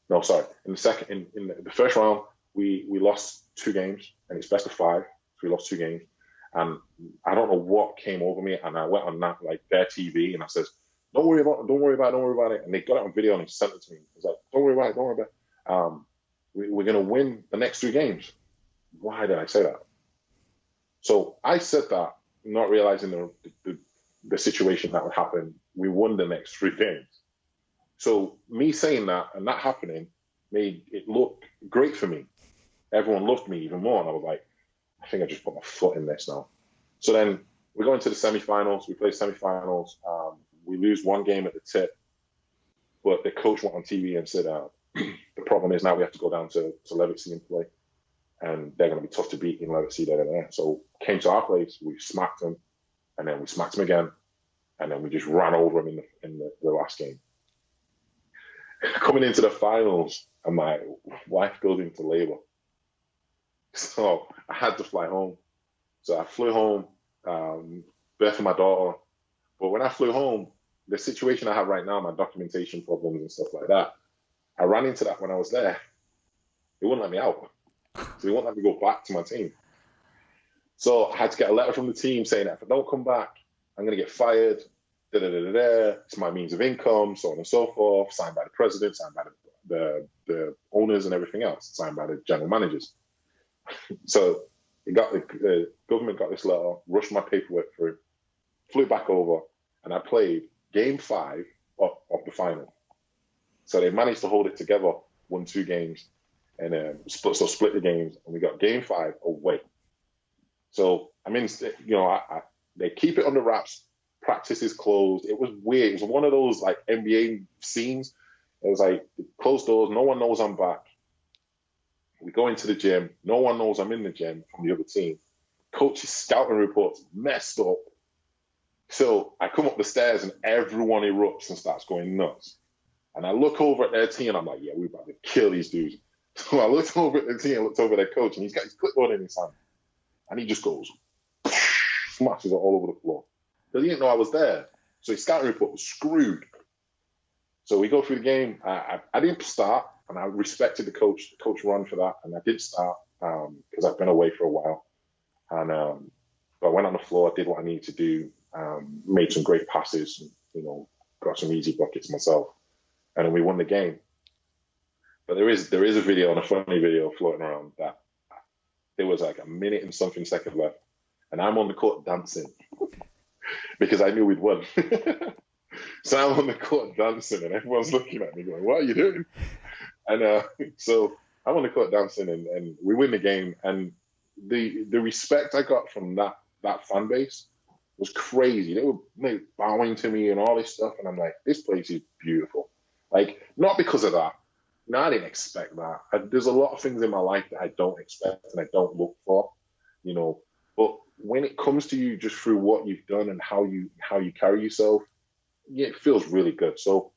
No, sorry. In the first round, we lost 2 games, and it's best of 5. So we lost 2 games. And I don't know what came over me, and I went on that, like, their TV, and I says, don't worry about it. And they got it on video and they sent it to me. It's like, don't worry about it. We're going to win the next 3 games. Why did I say that? So I said that, not realizing the situation that would happen. We won the next 3 games. So me saying that and that happening made it look great for me. Everyone loved me even more. And I was like, I think I just put my foot in this now. So then we go into the semifinals. We play semifinals. We lose 1 game at the tip. But the coach went on TV and said, the problem is now we have to go down to Levice and play. And they're going to be tough to beat in Levice. So came to our place. We smacked them. And then we smacked them again. And then we just ran over them in the last game. Coming into the finals, and my wife goes into labor. So I had to fly home. So I flew home, birthing my daughter. But when I flew home, the situation I have right now, my documentation problems and stuff like that, I ran into that when I was there. They wouldn't let me out. So they wouldn't let me go back to my team. So I had to get a letter from the team saying that if I don't come back, I'm going to get fired. It's my means of income, so on and so forth, signed by the president, signed by the owners and everything else, signed by the general managers. So the government got this letter, rushed my paperwork through, flew back over, and I played game 5 of the final. So they managed to hold it together, won 2 games, and split the games, and we got game 5 away. So I mean, they keep it under wraps. Practice is closed. It was weird. It was one of those like NBA scenes. It was like closed doors. No one knows I'm back. We go into the gym. No one knows I'm in the gym from the other team. Coach's scouting reports messed up. So I come up the stairs and everyone erupts and starts going nuts. And I look over at their team and I'm like, yeah, we're about to kill these dudes. So I looked over at the team, looked over at their coach, and he's got his clipboard in his hand. And he just goes, smashes it all over the floor. Because he didn't know I was there. So his scouting report was screwed. So we go through the game. I didn't start, and I respected the coach run for that, and I did start because I've been away for a while. And but I went on the floor, did what I needed to do, made some great passes, and, got some easy buckets myself. And then we won the game. But there is a video, a funny video floating around that there was like a minute and something second left, and I'm on the court dancing. Because I knew we'd won. So I'm on the court dancing and everyone's looking at me going, what are you doing? And so I'm on the court dancing and we win the game. And the respect I got from that fan base was crazy. They were bowing to me and all this stuff. And I'm like, this place is beautiful. Like, not because of that. No, I didn't expect that. There's a lot of things in my life that I don't expect and I don't look for, but when it comes to you just through what you've done and how you carry yourself, yeah, it feels really good. So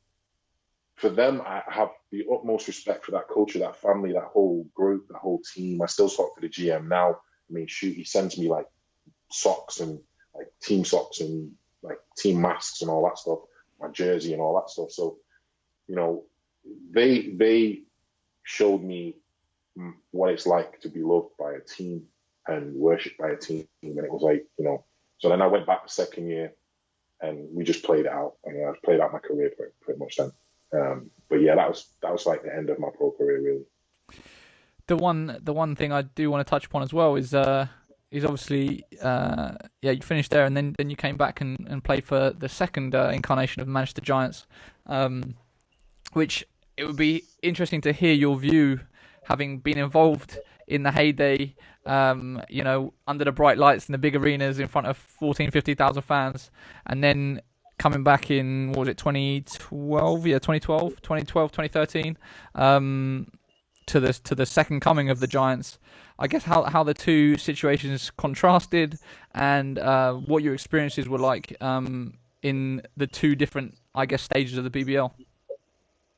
for them, I have the utmost respect for that culture, that family, that whole group, that whole team. I still talk to the GM now. I mean, shoot, he sends me like socks and like team socks and like team masks and all that stuff, my jersey and all that stuff. So, they showed me what it's like to be loved by a team and worshipped by a team. And it was like, so then I went back the second year and we just played it out. And I played out my career pretty much then. But yeah, that was like the end of my pro career, really. the one thing I do want to touch upon as well is obviously you finished there, and then you came back and played for the second incarnation of Manchester Giants, which it would be interesting to hear your view, having been involved in the heyday, under the bright lights in the big arenas in front of 14, 15,000 fans, and then coming back in, what was it, 2012? Yeah, 2012, 2013, to the second coming of the Giants. I guess how the two situations contrasted, and what your experiences were like in the two different, I guess, stages of the BBL.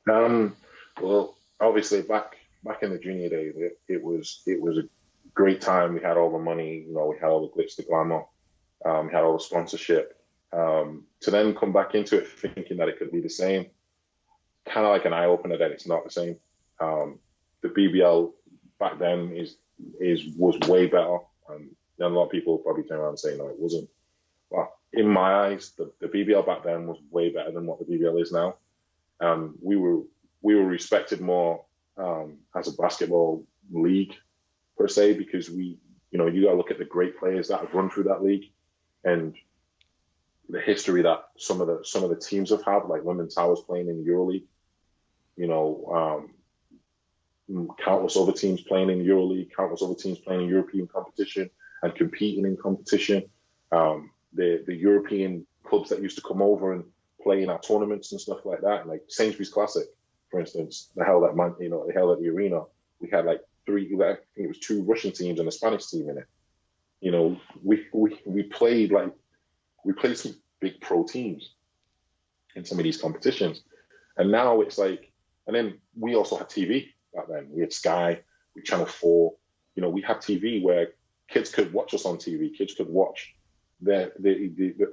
Well, obviously back in the junior days, it was a great time. We had all the money, we had all the glitz, the glamour, we had all the sponsorship. To then come back into it thinking that it could be the same, kind of like an eye opener that it's not the same. The BBL back then was way better, and a lot of people probably turn around and say no, it wasn't. But in my eyes, the BBL back then was way better than what the BBL is now. We were respected more as a basketball league per se, because you got to look at the great players that have run through that league and the history that some of the teams have had, like London Towers playing in the EuroLeague, countless other teams playing in the EuroLeague, countless other teams playing in European competition and competing in competition. The European clubs that used to come over and play in our tournaments and stuff like that, like Sainsbury's Classic, for instance, they held at the arena. We had like I think it was 2 Russian teams and a Spanish team in it. We played some big pro teams in some of these competitions, and now it's like, and then we also had TV back then. We had Sky, we Channel 4. We had TV where kids could watch us on TV. Kids could watch a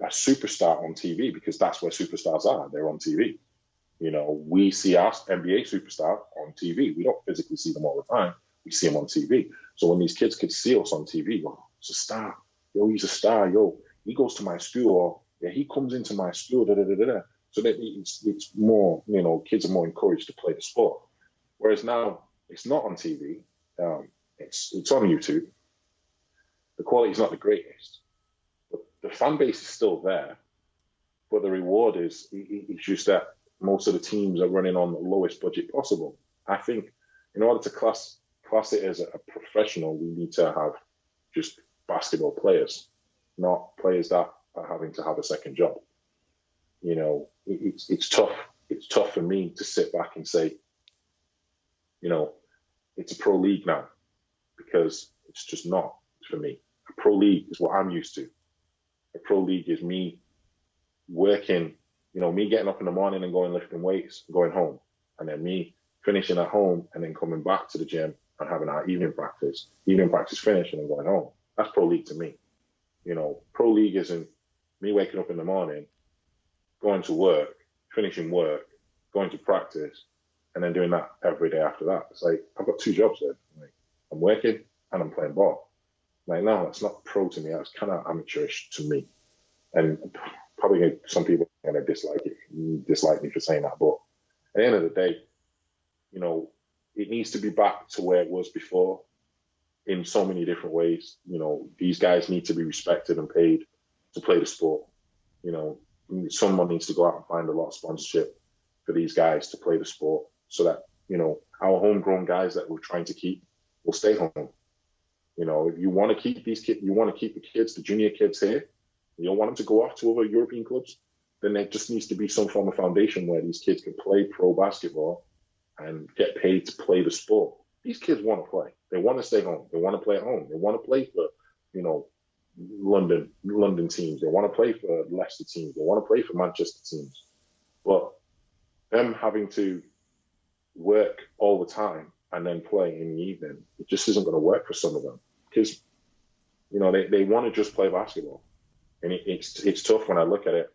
superstar on TV, because that's where superstars are. They're on TV. We see our NBA superstar on TV. We don't physically see them all the time. We see them on TV. So when these kids could see us on TV, it's a star. Yo, he's a star. Yo, he goes to my school, or yeah, he comes into my school. Da, da, da, da, da. So that it's more, kids are more encouraged to play the sport. Whereas now it's not on TV. It's on YouTube. The quality is not the greatest, but the fan base is still there. But the reward is it's just that most of the teams are running on the lowest budget possible. I think in order to class it as a professional, we need to have just basketball players, not players that are having to have a second job. It's tough. It's tough for me to sit back and say, it's a pro league now, because it's just not for me. A pro league is what I'm used to. A pro league is me working, me getting up in the morning and going lifting weights, going home, and then me finishing at home and then coming back to the gym and having our evening practice finished and then going home. That's pro league to me. Pro league isn't me waking up in the morning, going to work, finishing work, going to practice, and then doing that every day after that. It's like, I've got 2 jobs there. Like, I'm working and I'm playing ball. Like, no, that's not pro to me. That's kind of amateurish to me. And probably some people are going to dislike me for saying that. But at the end of the day, it needs to be back to where it was before in so many different ways. These guys need to be respected and paid to play the sport. Someone needs to go out and find a lot of sponsorship for these guys to play the sport, so that, our homegrown guys that we're trying to keep will stay home. If you want to keep these kids, you want to keep the kids, the junior kids here, you don't want them to go off to other European clubs, then there just needs to be some form of foundation where these kids can play pro basketball and get paid to play the sport. These kids want to play. They want to stay home. They want to play at home. They want to play for, London teams. They want to play for Leicester teams. They want to play for Manchester teams. But them having to work all the time and then play in the evening, it just isn't going to work for some of them, because they want to just play basketball, and it's tough when I look at it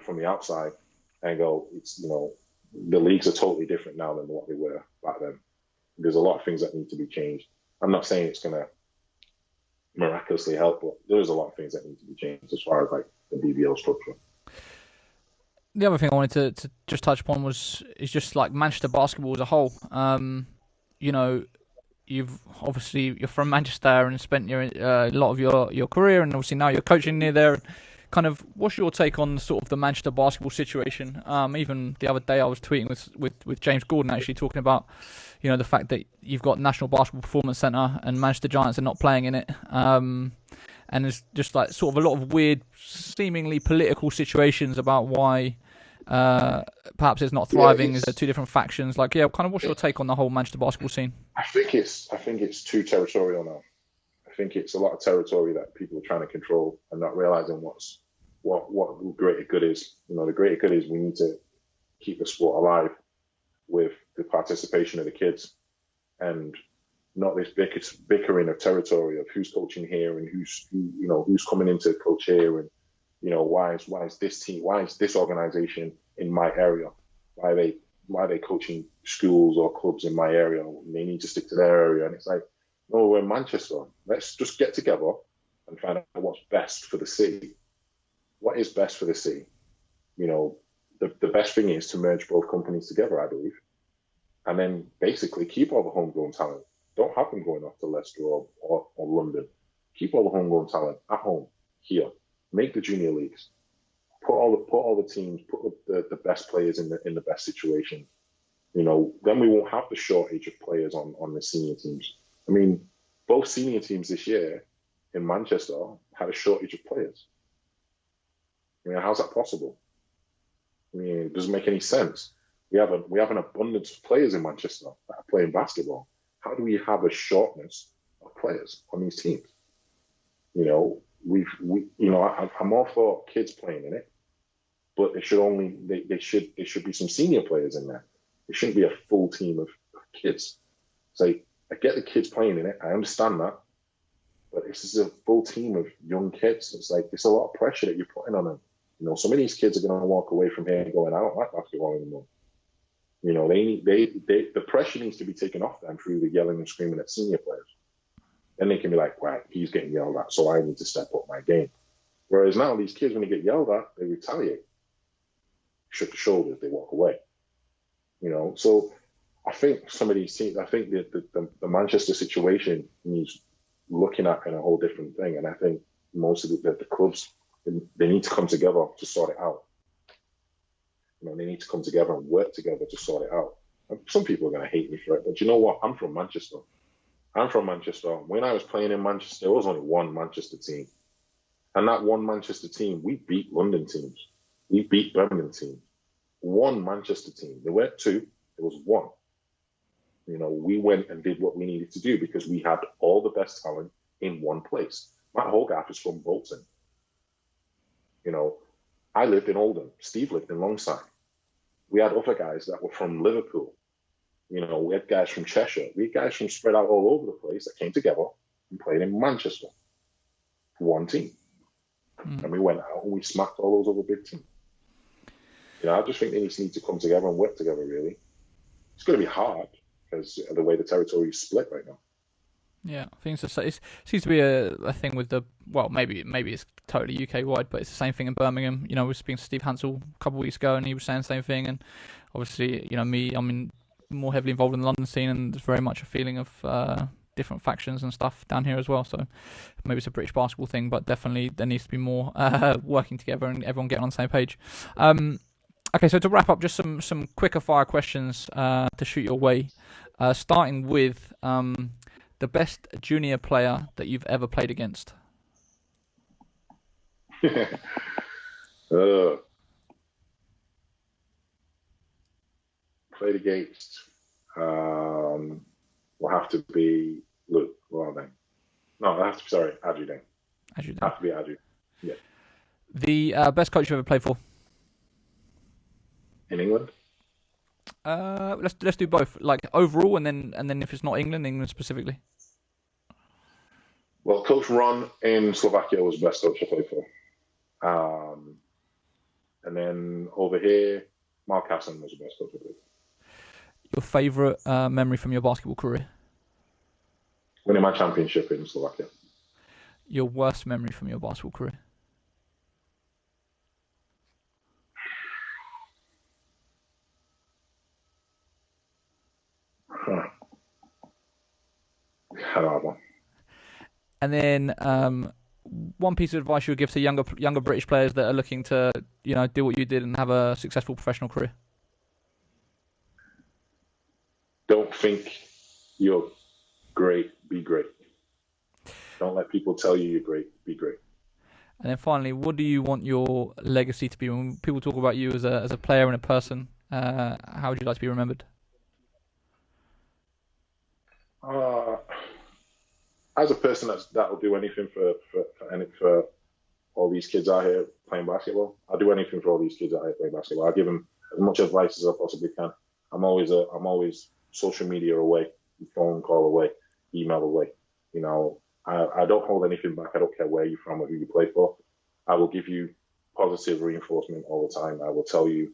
from the outside and go, the leagues are totally different now than what they were back then. There's a lot of things that need to be changed. I'm not saying it's going to miraculously help, but there's a lot of things that need to be changed as far as like the BBL structure. The other thing I wanted to just touch upon is just like Manchester basketball as a whole. You you're from Manchester and spent a lot of your career, and obviously now you're coaching near there. Kind of, what's your take on sort of the Manchester basketball situation? Even the other day, I was tweeting with James Gordon actually talking about, the fact that you've got National Basketball Performance Centre and Manchester Giants are not playing in it. And there's just like sort of a lot of weird, seemingly political situations about why perhaps it's not thriving. Is there two different factions? Like, kind of, what's your take on the whole Manchester basketball scene? I think it's too territorial now. I think it's a lot of territory that people are trying to control and not realizing what the greater good is. The greater good is we need to keep the sport alive with the participation of the kids, and not this bickering of territory of who's coaching here and who's coming in to coach here, and why is this team, why is this organization in my area, why are they coaching schools or clubs in my area? They need to stick to their area. And it's like, no, we're in Manchester. Let's just get together and find out what's best for the city. What is best for the city? The best thing is to merge both companies together, I believe, and then basically keep all the homegrown talent. Don't have them going off to Leicester or London. Keep all the homegrown talent at home here. Make the junior leagues. Put all the teams. Put the best players in the best situation. Then we won't have the shortage of players on the senior teams. I mean, both senior teams this year in Manchester had a shortage of players. I mean, how's that possible? I mean, it doesn't make any sense. We have an abundance of players in Manchester that are playing basketball. How do we have a shortness of players on these teams? I'm all for kids playing in it, but there should be some senior players in there. It shouldn't be a full team of kids. So I get the kids playing in it. I understand that, but this is a full team of young kids. It's a lot of pressure that you're putting on them. Some of these kids are going to walk away from here and going, I don't like basketball anymore. The pressure needs to be taken off them through the yelling and screaming at senior players. Then they can be like, right, he's getting yelled at, so I need to step up my game. Whereas now these kids, when they get yelled at, they retaliate. Shook the shoulders, they walk away. So I think some of these teams, I think the Manchester situation needs looking at in a whole different thing. And I think most of the clubs, they need to come together to sort it out. They need to come together and work together to sort it out. And some people are going to hate me for it, but you know what? I'm from Manchester. When I was playing in Manchester, there was only one Manchester team. And that one Manchester team, we beat London teams. We beat Birmingham teams. One Manchester team. There weren't two. There was one. We went and did what we needed to do because we had all the best talent in one place. Matt Hogarth is from Bolton. I lived in Oldham. Steve lived in Longside. We had other guys that were from Liverpool. We had guys from Cheshire. We had guys from spread out all over the place that came together and played in Manchester for one team. And we went out and we smacked all those other big teams. I just think they need to come together and work together, really. It's going to be hard because of the way the territory is split right now. Yeah, I think it seems to be a thing with maybe it's totally UK wide, but it's the same thing in Birmingham. We were speaking to Steve Hansel a couple of weeks ago, and he was saying the same thing. And obviously, I'm more heavily involved in the London scene, and there's very much a feeling of different factions and stuff down here as well. So maybe it's a British basketball thing, but definitely there needs to be more working together and everyone getting on the same page. Okay, so to wrap up, just some quicker fire questions to shoot your way, starting with the best junior player that you've ever played against. Played against will have to be Luke. Well then, no, it has to be Adju then. Have to be Adju. Yeah. The best coach you've ever played for. In England? Let's do both, like overall, and then if it's not England specifically. Well, Coach Ron in Slovakia was the best coach I played for. And then over here, Mark Hassan was the best coach I played for. Your favourite memory from your basketball career? Winning my championship in Slovakia. Your worst memory from your basketball career? I don't have one. And then one piece of advice you would give to younger British players that are looking to, do what you did and have a successful professional career? Don't think you're great, be great. Don't let people tell you you're great, be great. And then finally, what do you want your legacy to be? When people talk about you as a player and a person, how would you like to be remembered? As a person that will do anything for all these kids out here playing basketball. I'll do anything for all these kids out here playing basketball. I'll give them as much advice as I possibly can. I'm always social media away, phone call away, email away. I don't hold anything back. I don't care where you're from or who you play for. I will give you positive reinforcement all the time. I will tell you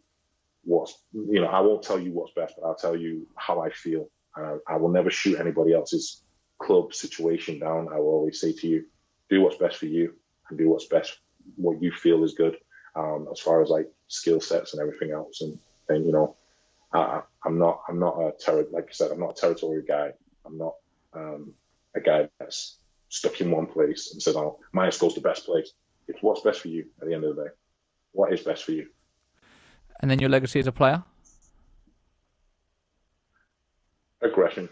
I won't tell you what's best, but I'll tell you how I feel. I will never shoot anybody else's club situation down. I will always say to you, do what's best for you and do what's best, what you feel is good, as far as like skill sets and everything else. And I'm not like I said, I'm not a territorial guy. I'm not a guy that's stuck in one place and says, "Oh, my school's the best place." It's what's best for you at the end of the day. What is best for you? And then your legacy as a player? Aggression.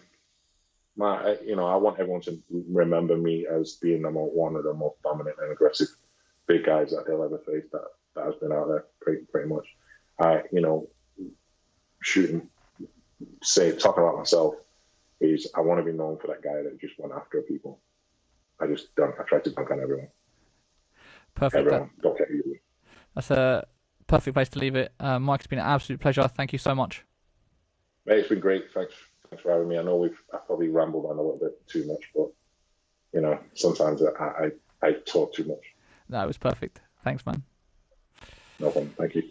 I want everyone to remember me as being one of the most dominant and aggressive big guys that they'll ever face. That has been out there pretty much. Talking about myself is I want to be known for that guy that just went after people. I try to dunk on everyone. Perfect. Everyone. Don't care who you are. That's a perfect place to leave it. Mike, it's been an absolute pleasure. Thank you so much. Mate, it's been great. Thanks for having me. I know I probably rambled on a little bit too much, but sometimes I talk too much. No, it was perfect. Thanks, man. No problem. Thank you.